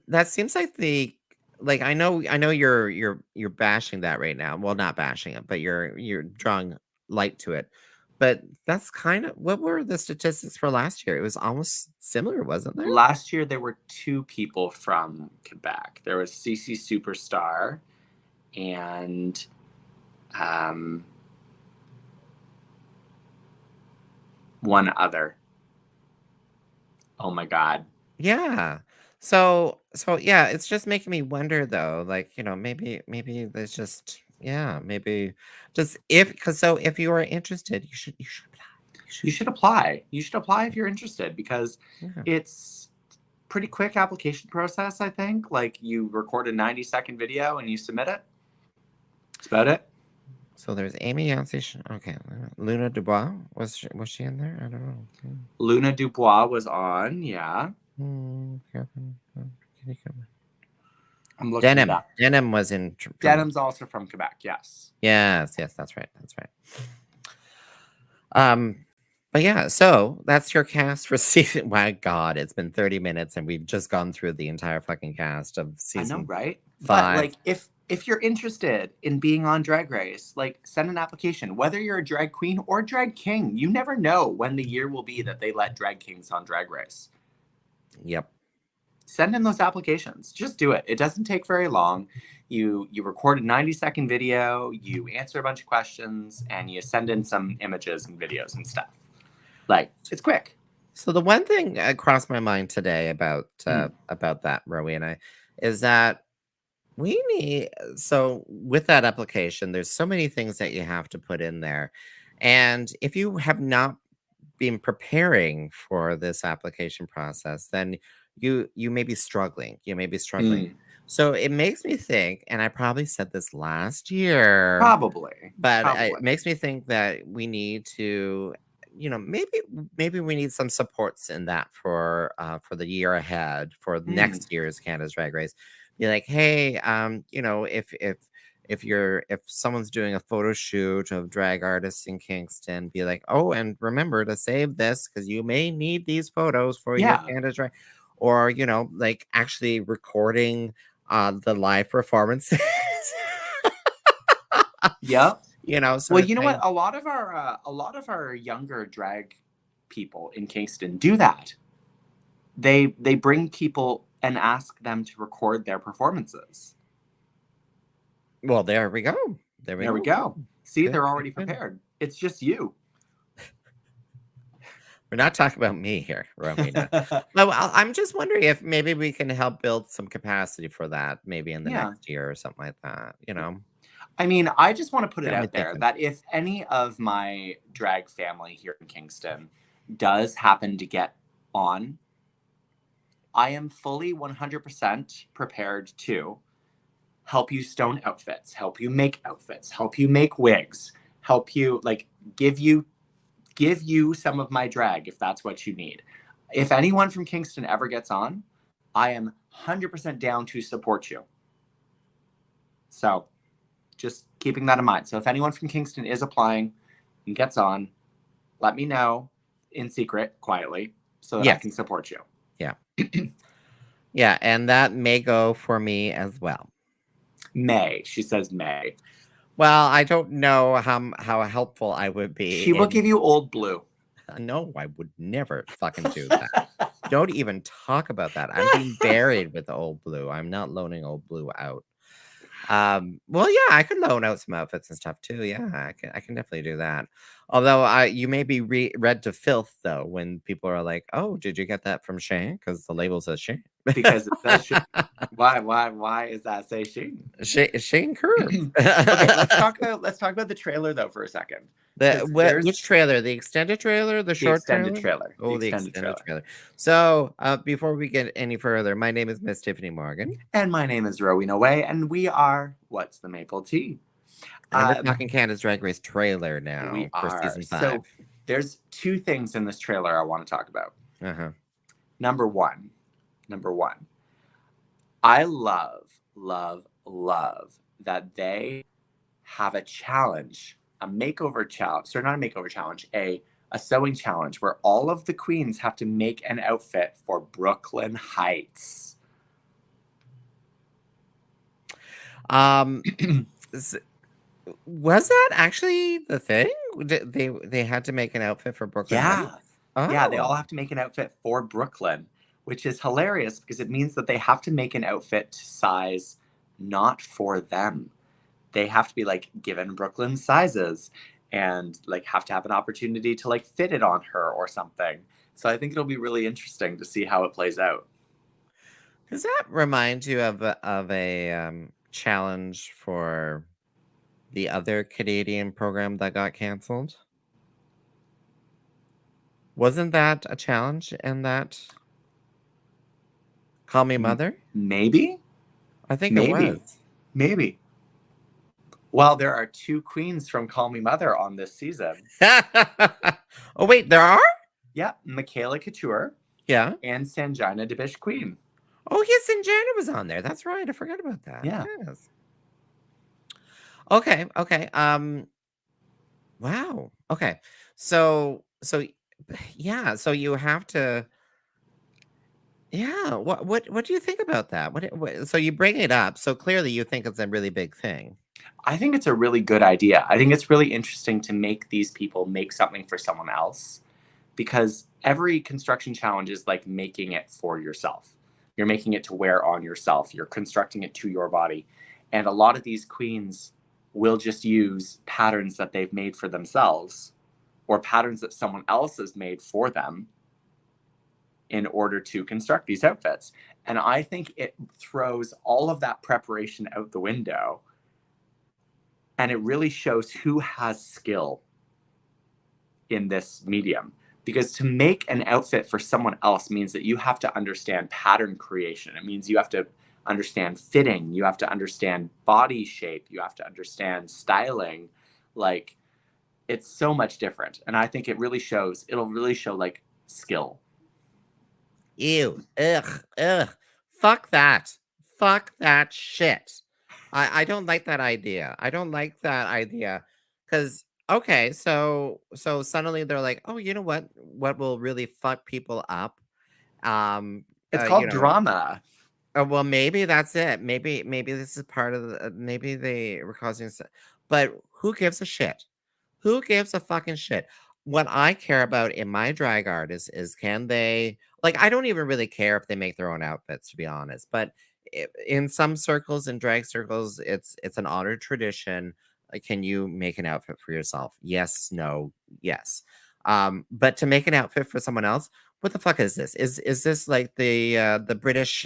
Speaker 2: that seems like I know you're bashing that right now. Well, not bashing it, but you're drawing light to it. But that's kind of what were the statistics for last year? It was almost similar, wasn't there?
Speaker 1: last year there were 2 people from Quebec. There was CC Superstar and um, one other. Oh my god.
Speaker 2: Yeah. So yeah, it's just making me wonder though, like, maybe there's just yeah, maybe just if you are interested, you should apply.
Speaker 1: You should apply. You should apply if you're interested because
Speaker 2: Yeah.
Speaker 1: it's pretty quick application process, I think. Like you record a 90-second video and you submit it. That's about it.
Speaker 2: So there's Amy Yancey. Okay, Luna Dubois was she in there? I don't know.
Speaker 1: Luna Dubois was on, yeah.
Speaker 2: Can you come?
Speaker 1: I'm looking it up.
Speaker 2: Denim was in.
Speaker 1: Denim's also from Quebec, yes.
Speaker 2: Yes, that's right. That's right. But yeah, so that's your cast for season. My God, it's been 30 minutes and we've just gone through the entire fucking cast of
Speaker 1: I know,
Speaker 2: season
Speaker 1: right?
Speaker 2: 5.
Speaker 1: But like if you're interested in being on Drag Race, like send an application. Whether you're a drag queen or drag king, you never know when the year will be that they let drag kings on Drag Race.
Speaker 2: Yep.
Speaker 1: Send in those applications. Just do it. It doesn't take very long. You record a 90-second video, you answer a bunch of questions, and you send in some images and videos and stuff. Like, it's quick.
Speaker 2: So the one thing crossed my mind today about that, Rowena, is that we need so with that application, there's so many things that you have to put in there. And if you have not been preparing for this application process, then you may be struggling. You may be struggling. So it makes me think, and I probably said this last year,
Speaker 1: Probably.
Speaker 2: but it makes me think that we need to, maybe we need some supports in that for the year ahead for next year's Canada's Drag Race. Be like, hey, if if someone's doing a photo shoot of drag artists in Kingston, be like, oh, and remember to save this because you may need these photos for your
Speaker 1: Yeah.
Speaker 2: Canada drag, or like actually recording the live performances.
Speaker 1: Yep.
Speaker 2: Sort
Speaker 1: Well,
Speaker 2: of
Speaker 1: you know what?
Speaker 2: thing.
Speaker 1: A lot of our younger drag people in Kingston do that. They bring people and ask them to record their performances.
Speaker 2: Well, there we go. There we
Speaker 1: There we
Speaker 2: go.
Speaker 1: go. See,
Speaker 2: Good,
Speaker 1: they're
Speaker 2: good,
Speaker 1: already
Speaker 2: good.
Speaker 1: prepared. It's just you.
Speaker 2: We're not talking about me here, Rowena. No, I'm just wondering if maybe we can help build some capacity for that, maybe in the
Speaker 1: Yeah.
Speaker 2: next year or something like that.
Speaker 1: I mean, I just want to put it
Speaker 2: Got me
Speaker 1: out there
Speaker 2: thinking.
Speaker 1: that if any of my drag family here in Kingston does happen to get on, I am fully 100% prepared to help you stone outfits, help you make outfits, help you make wigs, help you like give you some of my drag if that's what you need. If anyone from Kingston ever gets on, I am 100% down to support you. So, just keeping that in mind. So if anyone from Kingston is applying and gets on, let me know in secret, quietly, so that I
Speaker 2: Yes.
Speaker 1: can support you.
Speaker 2: Yeah. Yeah, and that may go for me as well.
Speaker 1: May. She says May.
Speaker 2: Well, I don't know how helpful I would be.
Speaker 1: She will give you Old Blue.
Speaker 2: No, I would never fucking do that. Don't even talk about that. I'm being buried with Old Blue. I'm not loaning Old Blue out. Well, yeah, I could loan out some outfits and stuff too. Yeah, I can definitely do that. Although you may be read to filth though when people are like, "Oh, did you get that from Shane?" Because the label says Shane.
Speaker 1: Because it says Shane. Why is that say Shane?
Speaker 2: Shane Curve.
Speaker 1: Okay, let's talk about the trailer though for a second.
Speaker 2: Which trailer? The extended trailer? The short
Speaker 1: extended
Speaker 2: trailer?
Speaker 1: trailer.
Speaker 2: Oh,
Speaker 1: The
Speaker 2: the
Speaker 1: extended
Speaker 2: extended trailer. So, before we get any further, my name is Miss Tyffanie Morgan.
Speaker 1: And my name is Rowena Way, and we are What's the Maple Tea?
Speaker 2: And we're talking Canada's Drag Race trailer now
Speaker 1: We
Speaker 2: for
Speaker 1: are.
Speaker 2: season 5.
Speaker 1: So there's two things in this trailer I want to talk about.
Speaker 2: Uh-huh.
Speaker 1: Number one, I love that they have a challenge, a makeover challenge. So not a makeover challenge, a sewing challenge where all of the queens have to make an outfit for Brooklyn Heights.
Speaker 2: Was that actually the thing? They had to make an outfit for Brooklyn Heights?
Speaker 1: Yeah, they all
Speaker 2: Oh.
Speaker 1: have to make an outfit for Brooklyn, which is hilarious because it means that they have to make an outfit to size not for them. They have to be like given Brooklyn sizes and like have to have an opportunity to like fit it on her or something. So I think it'll be really interesting to see how it plays out.
Speaker 2: Does that remind you of a challenge for the other Canadian program that got canceled? Wasn't that a challenge in that Call Me Mother?
Speaker 1: Maybe?
Speaker 2: I think it was.
Speaker 1: Maybe. Well, there are 2 queens from Call Me Mother on this season.
Speaker 2: Oh, wait, there are?
Speaker 1: Yeah, Michaela Couture.
Speaker 2: Yeah.
Speaker 1: And Sanjina Debish Queen.
Speaker 2: Oh, yes, Sanjina was on there. That's right. I forgot about that.
Speaker 1: Yeah.
Speaker 2: Yes. Okay. Wow. Okay. So yeah, so you have to. Yeah. What do you think about that? So you bring it up. So clearly you think it's a really big thing.
Speaker 1: I think it's a really good idea. I think it's really interesting to make these people make something for someone else because every construction challenge is like making it for yourself. You're making it to wear on yourself. You're constructing it to your body. And a lot of these queens will just use patterns that they've made for themselves or patterns that someone else has made for them in order to construct these outfits. And I think it throws all of that preparation out the window. And it really shows who has skill in this medium. Because to make an outfit for someone else means that you have to understand pattern creation. It means you have to understand fitting. You have to understand body shape. You have to understand styling. Like, it's so much different. And I think it'll really show like skill.
Speaker 2: Ew. Ugh. Fuck that. Fuck that shit. I don't like that idea. I don't like that idea because okay, so suddenly they're like, oh, you know what will really fuck people up?
Speaker 1: It's
Speaker 2: You
Speaker 1: called
Speaker 2: know,
Speaker 1: drama.
Speaker 2: well, maybe that's it. Maybe this is part of the maybe they were causing but who gives a shit? Who gives a fucking shit? What I care about in my drag artist is can they like I don't even really care if they make their own outfits to be honest, but in some circles in drag circles it's an honored tradition. Can you make an outfit for yourself? Yes, no, yes. But to make an outfit for someone else, what the fuck is this? Is this like the British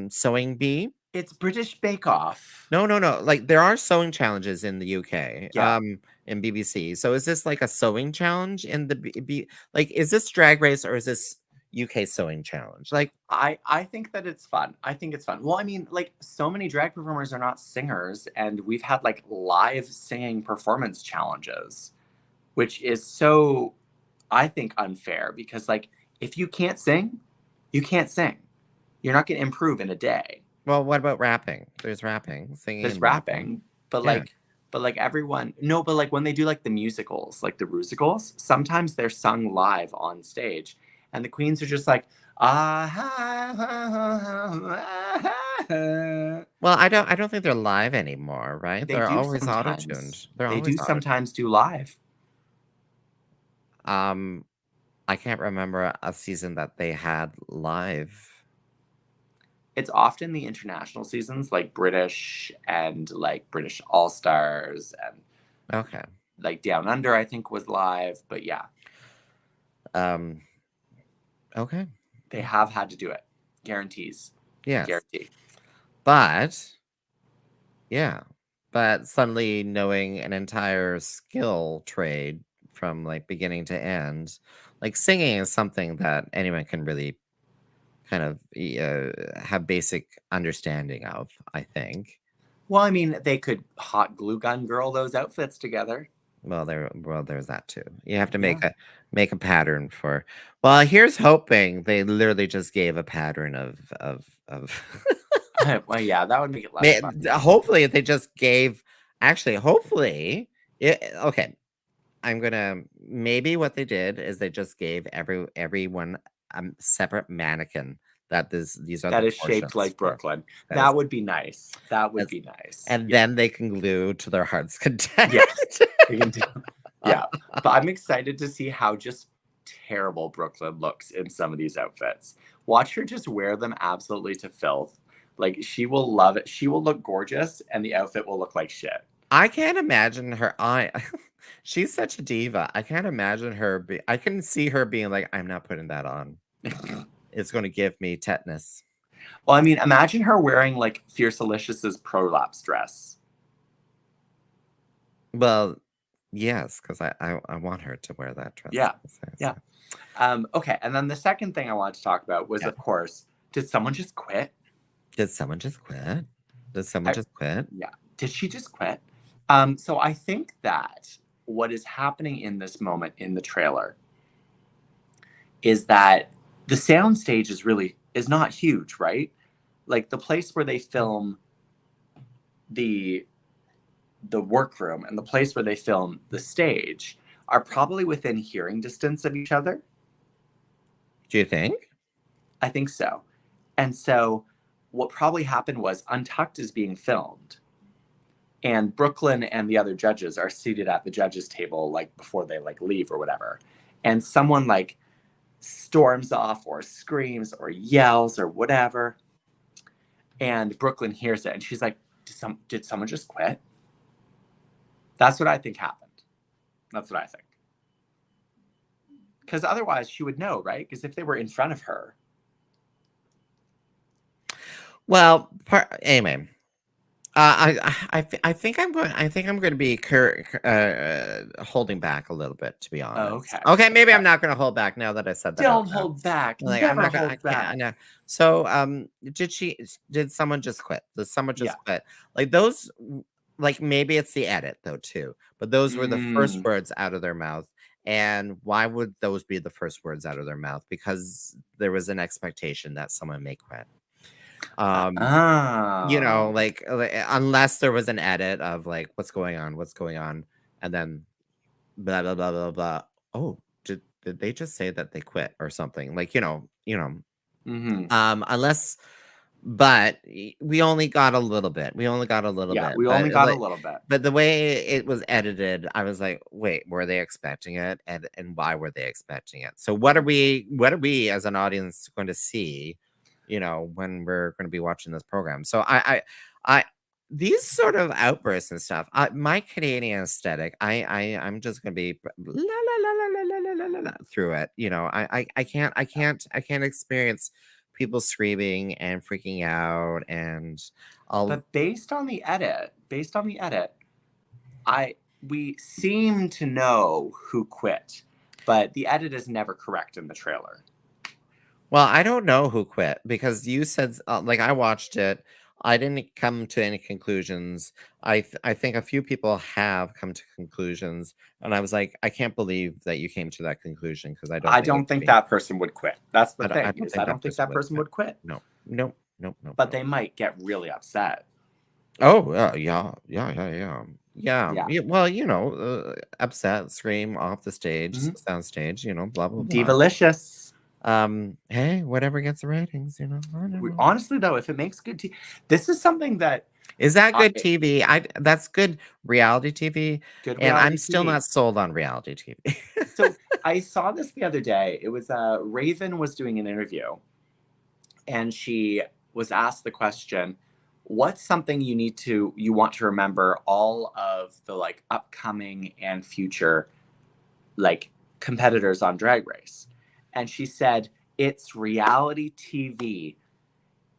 Speaker 2: sewing bee?
Speaker 1: It's British Bake Off.
Speaker 2: No, no, no. Like there are sewing challenges in the UK,
Speaker 1: Yeah.
Speaker 2: in BBC. So is this like a sewing challenge in the like is this Drag Race or is this UK sewing challenge? Like
Speaker 1: I think that it's fun. I think it's fun. Well, I mean, like so many drag performers are not singers, and we've had like live singing performance challenges, which is so I think unfair because like if you can't sing, you can't sing. You're not going to improve in a day.
Speaker 2: well, what about rapping? There's rapping, singing
Speaker 1: There's
Speaker 2: and rapping.
Speaker 1: rapping, but
Speaker 2: Yeah.
Speaker 1: like everyone no, but like when they do like the musicals, like the musicals, sometimes they're sung live on stage, and the queens are just like ah ha, ha, ha, ha.
Speaker 2: Well, I don't think they're live anymore, right?
Speaker 1: They
Speaker 2: They're
Speaker 1: do
Speaker 2: always auto-tuned.
Speaker 1: sometimes.
Speaker 2: They're
Speaker 1: They
Speaker 2: always
Speaker 1: do
Speaker 2: auto
Speaker 1: sometimes do live.
Speaker 2: um I can't remember a season that they had live.
Speaker 1: It's often the international seasons, like British and like British All Stars and
Speaker 2: Okay.
Speaker 1: like Down Under, I think was live. But yeah,
Speaker 2: Um okay.
Speaker 1: they have had to do it. Guarantees.
Speaker 2: Yes.
Speaker 1: Guarantee.
Speaker 2: But yeah. But suddenly knowing an entire skill trade from like beginning to end, like singing is something that anyone can really kind of have basic understanding of, I think.
Speaker 1: Well, I mean, they could hot glue gun girl those outfits together.
Speaker 2: There's that too. You have to
Speaker 1: Yeah.
Speaker 2: make a pattern for. Well, here's hoping they literally just gave a pattern of
Speaker 1: Well, yeah, that would make it less fun.
Speaker 2: hopefully they just gave actually hopefully okay, I'm gonna maybe what they did is they just gave everyone a separate mannequin that these are
Speaker 1: That
Speaker 2: the
Speaker 1: is shaped
Speaker 2: portions
Speaker 1: like
Speaker 2: for.
Speaker 1: Brooklyn.
Speaker 2: That is
Speaker 1: That would be nice. That would
Speaker 2: that's
Speaker 1: be nice.
Speaker 2: and
Speaker 1: Yeah.
Speaker 2: then they can glue to their heart's content.
Speaker 1: Yes. They can do. Yeah. But I'm excited to see how just terrible Brooklyn looks in some of these outfits. Watch her just wear them absolutely to filth. Like she will love it. She will look gorgeous and the outfit will look like shit.
Speaker 2: I can't imagine her eye. She's such a diva. I can't imagine her I can see her being like, I'm not putting that on. It's going to give me tetanus.
Speaker 1: Well, I mean, imagine her wearing like Fierce Alicious's prolapse dress.
Speaker 2: Well, yes, because I want her to wear that dress.
Speaker 1: Yeah.
Speaker 2: So,
Speaker 1: Yeah. Okay. And then the second thing I wanted to talk about was,
Speaker 2: Yeah.
Speaker 1: of course, did someone just quit?
Speaker 2: Did someone just quit? Did someone just quit?
Speaker 1: Yeah. Did she just quit? So I think that what is happening in this moment in the trailer is that the soundstage is not huge, right? Like the place where they film the workroom and the place where they film the stage are probably within hearing distance of each other.
Speaker 2: Do you think?
Speaker 1: I think so. And so what probably happened was Untucked is being filmed and Brooklyn and the other judges are seated at the judges table like before they like leave or whatever. And someone like storms off or screams or yells or whatever. And Brooklyn hears it and she's like, did someone just quit? That's what I think happened. That's what I think. Because otherwise she would know, right? Because if they were in front of her.
Speaker 2: Well, anyway, I think I'm going. I think I'm going to be holding back a little bit, to be honest.
Speaker 1: Oh, okay.
Speaker 2: Okay, maybe I'm not going to hold back now that I said that.
Speaker 1: Don't hold back.
Speaker 2: Like,
Speaker 1: Never
Speaker 2: I'm not
Speaker 1: hold back.
Speaker 2: I know. So, did someone just quit? Did someone just quit? Like those, like maybe it's the edit though too. But those were the first words out of their mouth. And why would those be the first words out of their mouth? Because there was an expectation that someone may quit.
Speaker 1: Oh.
Speaker 2: Like unless there was an edit of like what's going on, and then blah blah blah blah blah. Oh, did they just say that they quit or something? Like
Speaker 1: Mm-hmm.
Speaker 2: Unless, but we only got a little bit. We only got a little
Speaker 1: Yeah,
Speaker 2: bit,
Speaker 1: we only
Speaker 2: but
Speaker 1: got a
Speaker 2: like,
Speaker 1: little bit.
Speaker 2: but the way it was edited, I was like, wait, were they expecting it, and why were they expecting it? So what are we as an audience going to see, when we're going to be watching this program? So I these sort of outbursts and stuff, my Canadian aesthetic, I'm just going to be la la la la la la la la la through it. I can't experience people screaming and freaking out, and
Speaker 1: But based on the edit, we seem to know who quit, but the edit is never correct in the trailer.
Speaker 2: well, I don't know who quit because you said like I watched it. I didn't come to any conclusions. I think a few people have come to conclusions, and I was like, I can't believe that you came to that conclusion because I don't
Speaker 1: I
Speaker 2: think
Speaker 1: don't
Speaker 2: it could
Speaker 1: think
Speaker 2: be.
Speaker 1: that person would quit. That's the
Speaker 2: I
Speaker 1: thing.
Speaker 2: don't
Speaker 1: I
Speaker 2: think
Speaker 1: don't
Speaker 2: that
Speaker 1: think
Speaker 2: person
Speaker 1: that
Speaker 2: would
Speaker 1: person
Speaker 2: quit.
Speaker 1: would quit.
Speaker 2: No, no, no, no,
Speaker 1: But
Speaker 2: no.
Speaker 1: they might get really upset.
Speaker 2: Oh, yeah.
Speaker 1: Yeah.
Speaker 2: Yeah, well, upset, scream off the stage,
Speaker 1: Mhm.
Speaker 2: soundstage, blah blah blah.
Speaker 1: Divalicious.
Speaker 2: Hey, whatever gets the ratings, whatever.
Speaker 1: Honestly, though, if it makes good TV, this is something that
Speaker 2: Is that good
Speaker 1: I
Speaker 2: TV? That's good reality TV,
Speaker 1: good
Speaker 2: and I'm
Speaker 1: reality
Speaker 2: still
Speaker 1: TV.
Speaker 2: not sold on reality TV.
Speaker 1: So I saw this the other day. It was Raven was doing an interview, and she was asked the question, what's something you want to remember all of the like upcoming and future like competitors on Drag Race? And she said, it's reality TV.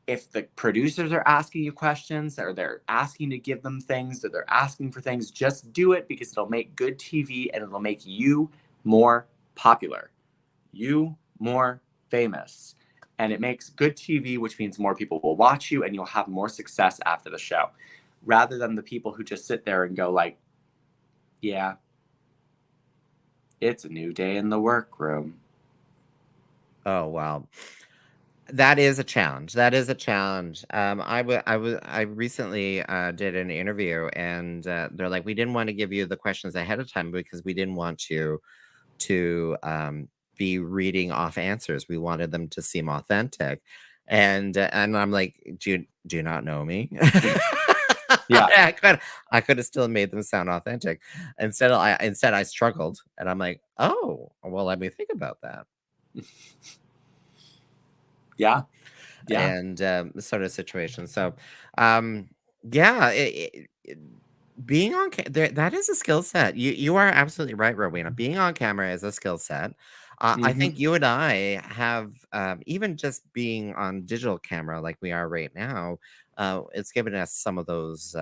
Speaker 1: If the producers are asking you questions or they're asking to give them things or they're asking for things, just do it because it'll make good TV and it'll make you more popular, you more famous. And it makes good TV, which means more people will watch you and you'll have more success after the show. Rather than the people who just sit there and go like, yeah, it's a new day in the workroom.
Speaker 2: Oh, wow. That is a challenge. That is a challenge. I recently did an interview, and they're like, we didn't want to give you the questions ahead of time because we didn't want you to be reading off answers. We wanted them to seem authentic, and I'm like, do you not know me?
Speaker 1: Yeah.
Speaker 2: I could have still made them sound authentic. Instead, I struggled, and I'm like, oh, well, let me think about that.
Speaker 1: Yeah. Yeah.
Speaker 2: And sort of situation. So, yeah, being on that is a skill set. You are absolutely right, Rowena. Being on camera is a skill set. I
Speaker 1: Mm-hmm.
Speaker 2: think you and I have even just being on digital camera like we are right now. It's given us some of those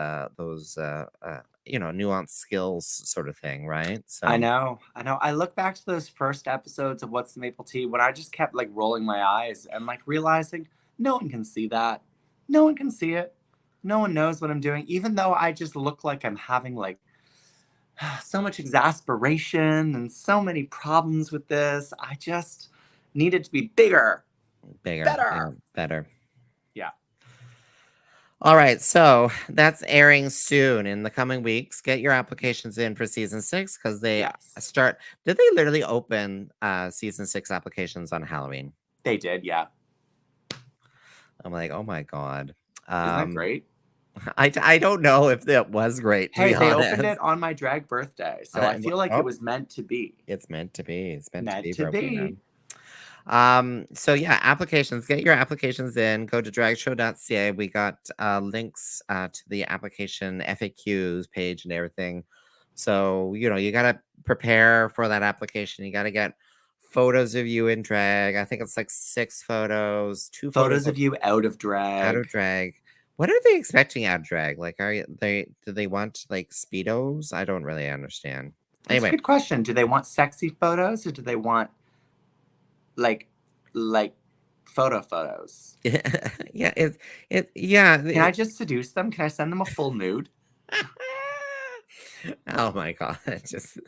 Speaker 2: nuanced skills sort of thing, right? So
Speaker 1: I know. I look back to those first episodes of What's the Maple Tea when I just kept like rolling my eyes and like realizing no one can see that. No one can see it. No one knows what I'm doing, even though I just look like I'm having like so much exasperation and so many problems with this. I just need it to be bigger,
Speaker 2: bigger, yeah,
Speaker 1: better.
Speaker 2: better.
Speaker 1: Yeah.
Speaker 2: All right, so that's airing soon in the coming weeks. Get your applications in for season 6 because they
Speaker 1: Yes.
Speaker 2: start. Did they literally open season 6 applications on Halloween?
Speaker 1: They did, yeah.
Speaker 2: I'm like, oh my god.
Speaker 1: Isn't that great?
Speaker 2: I don't know if that was great, to
Speaker 1: Hey,
Speaker 2: be
Speaker 1: they opened
Speaker 2: honest.
Speaker 1: it on my drag birthday, so I feel like it
Speaker 2: Oh,
Speaker 1: was meant to be.
Speaker 2: it's meant to be. It's meant to
Speaker 1: Meant
Speaker 2: be,
Speaker 1: to
Speaker 2: Rowena.
Speaker 1: be.
Speaker 2: So yeah, applications. Get your applications in. Go to dragshow.ca. We got links to the application FAQs page and everything. So you gotta prepare for that application. You gotta get photos of you in drag. I think it's like 6 photos, 2
Speaker 1: Photos
Speaker 2: photos
Speaker 1: of you out of
Speaker 2: out
Speaker 1: drag.
Speaker 2: of drag. What are they expecting out of drag? Like, do they want like speedos? I don't really understand.
Speaker 1: That's a
Speaker 2: Anyway,
Speaker 1: good question. Do they want sexy photos or do they want like photos?
Speaker 2: yeah, yeah.
Speaker 1: Can I just seduce them? Can I send them a full nude?
Speaker 2: Oh my god. Just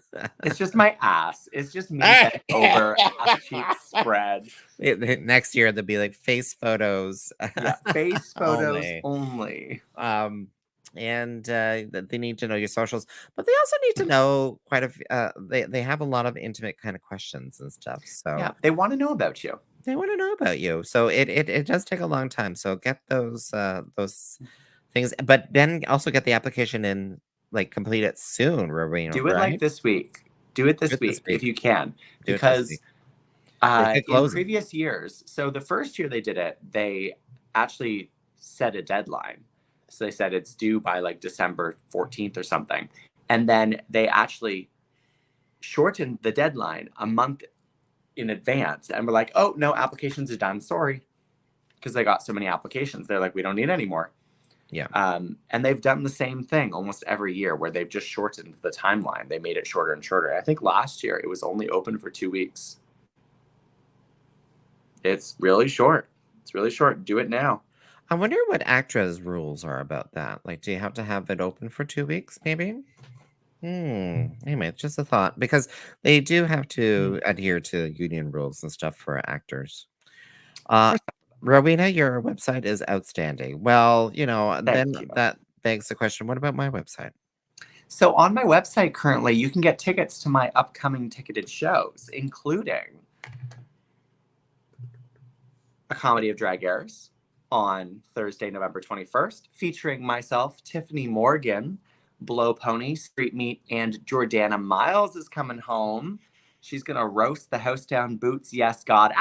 Speaker 1: It's just my ass. It's just me bent over, ass cheeks spread.
Speaker 2: Next year there'll be like face photos.
Speaker 1: Yeah, face photos
Speaker 2: only.
Speaker 1: only.
Speaker 2: And they need to know your socials, but they also need to know quite a they have a lot of intimate kind of questions and stuff. So
Speaker 1: Yeah, they want to know about you.
Speaker 2: they want to know about you. So it does take a long time. So get those things, but then also get the application in, like complete it soon, Rowena,
Speaker 1: Do it like
Speaker 2: right?
Speaker 1: this week. Do it
Speaker 2: Do
Speaker 1: this
Speaker 2: it this
Speaker 1: week if
Speaker 2: week.
Speaker 1: you can.
Speaker 2: Do it this
Speaker 1: Because
Speaker 2: week. They take
Speaker 1: in
Speaker 2: closing.
Speaker 1: previous years, so the first year they did it, they actually set a deadline. So they said it's due by like December 14th or something. And then they actually shortened the deadline a month in advance and were like, oh, no, applications are done. Sorry. Because they got so many applications. They're like, we don't need any more.
Speaker 2: Yeah.
Speaker 1: And they've done the same thing almost every year where they've just shortened the timeline. They made it shorter and shorter. I think last year it was only open for 2 weeks. It's really short. It's really short. Do it now.
Speaker 2: I wonder what ACTRA's rules are about that. Like, do you have to have it open for 2 weeks, maybe? Anyway, it's just a thought because they do have to adhere to union rules and stuff for actors. Rowena, your website is outstanding. Well, then
Speaker 1: Thank you.
Speaker 2: that begs the question, what about my website?
Speaker 1: So on my website currently, you can get tickets to my upcoming ticketed shows, including A Comedy of Drag Airs on Thursday, November 21st, featuring myself, Tyffanie Morgan, Blow Pony, Street Meat, and Jordana Miles is coming home. She's going to roast the house down boots. Yes, God.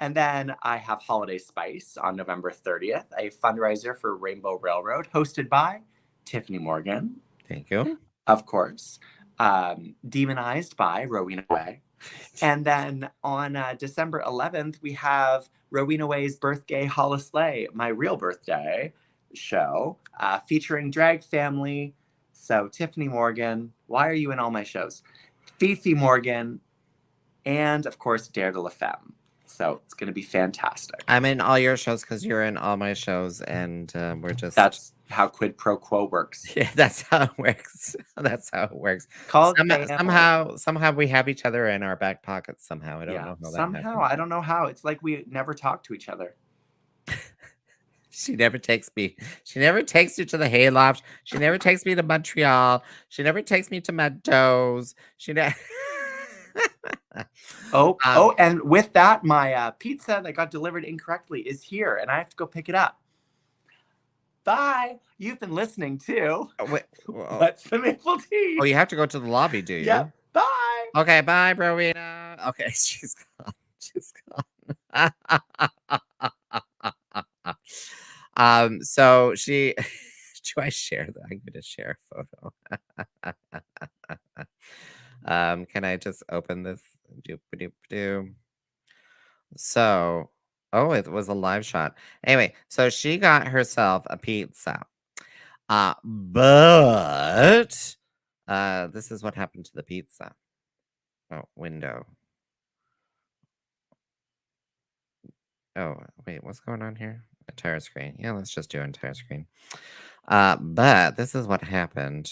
Speaker 1: And then I have Holiday Spice on November 30th, a fundraiser for Rainbow Railroad, hosted by Tyffanie Morgan.
Speaker 2: Thank you.
Speaker 1: Of course. Demonized by Rowena Way. And then on December 11th, we have Rowena Way's Birthday Holislay, my real birthday show, featuring Drag Family. So Tyffanie Morgan, why are you in all my shows? Fifi Morgan, and of course, Dare de la Femme. So it's going to be fantastic.
Speaker 2: I'm in all your shows because you're in all my shows, and we're just...
Speaker 1: That's how quid pro quo works.
Speaker 2: Yeah, that's how it works. That's how it works.
Speaker 1: Call
Speaker 2: Somehow we have each other in our back pockets somehow. I don't know how that
Speaker 1: somehow, I don't know how. It's like we never talk to each other.
Speaker 2: She never takes me. She never takes you to the hayloft. She never takes me to Montreal. She never takes me to Meadows. She never...
Speaker 1: And with that, my pizza that got delivered incorrectly is here, and I have to go pick it up. Bye. You've been listening to What's the Maple Tea?
Speaker 2: Oh, you have to go to the lobby, do you?
Speaker 1: Yeah. Bye.
Speaker 2: Okay, bye, Rowena. Okay, she's gone. She's gone. So she... Do I share that? I'm going to share a photo. Can I just open this? So, it was a live shot. Anyway, so she got herself a pizza. But this is what happened to the pizza. Oh, window. Oh, wait, what's going on here? Entire screen. Yeah, let's just do entire screen. But this is what happened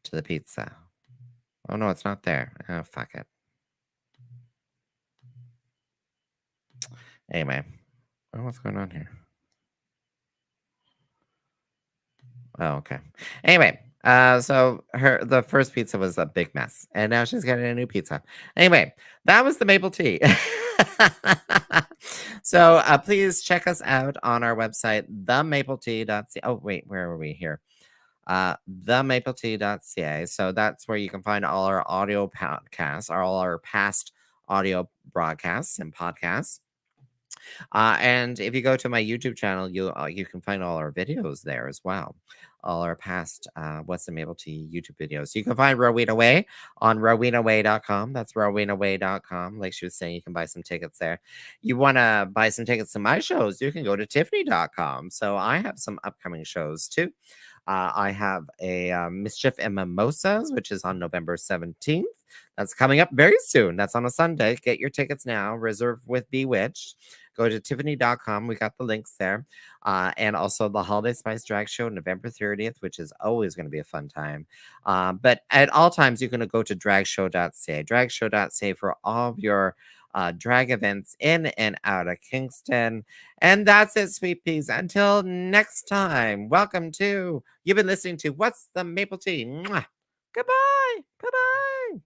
Speaker 2: to the pizza. Oh, no, it's not there. Oh, fuck it. Anyway. Oh, what's going on here? Oh, okay. Anyway, so the first pizza was a big mess, and now she's getting a new pizza. Anyway, that was the maple tea. So please check us out on our website, themapletea.ca. Oh, wait, where are we here? Themapletea.ca. So that's where you can find all our audio podcasts, all our past audio broadcasts and podcasts. And if you go to my YouTube channel, you can find all our videos there as well. All our past What's the Maple Tea YouTube videos. You can find Rowena Way on rowenaway.com. That's rowenaway.com. Like she was saying, you can buy some tickets there. You want to buy some tickets to my shows, you can go to tiffany.com. So I have some upcoming shows too. I have a Mischief and Mimosas, which is on November 17th. That's coming up very soon. That's on a Sunday. Get your tickets now. Reserve with Bewitched. Go to Tiffany.com. We got the links there. And also the Holiday Spice Drag Show, November 30th, which is always going to be a fun time. But at all times, you're going to go to dragshow.ca for all of your drag events in and out of Kingston. And that's it, sweet peas. Until next time, welcome to, you've been listening to What's the Maple Tea? Mwah. Goodbye. Bye-bye.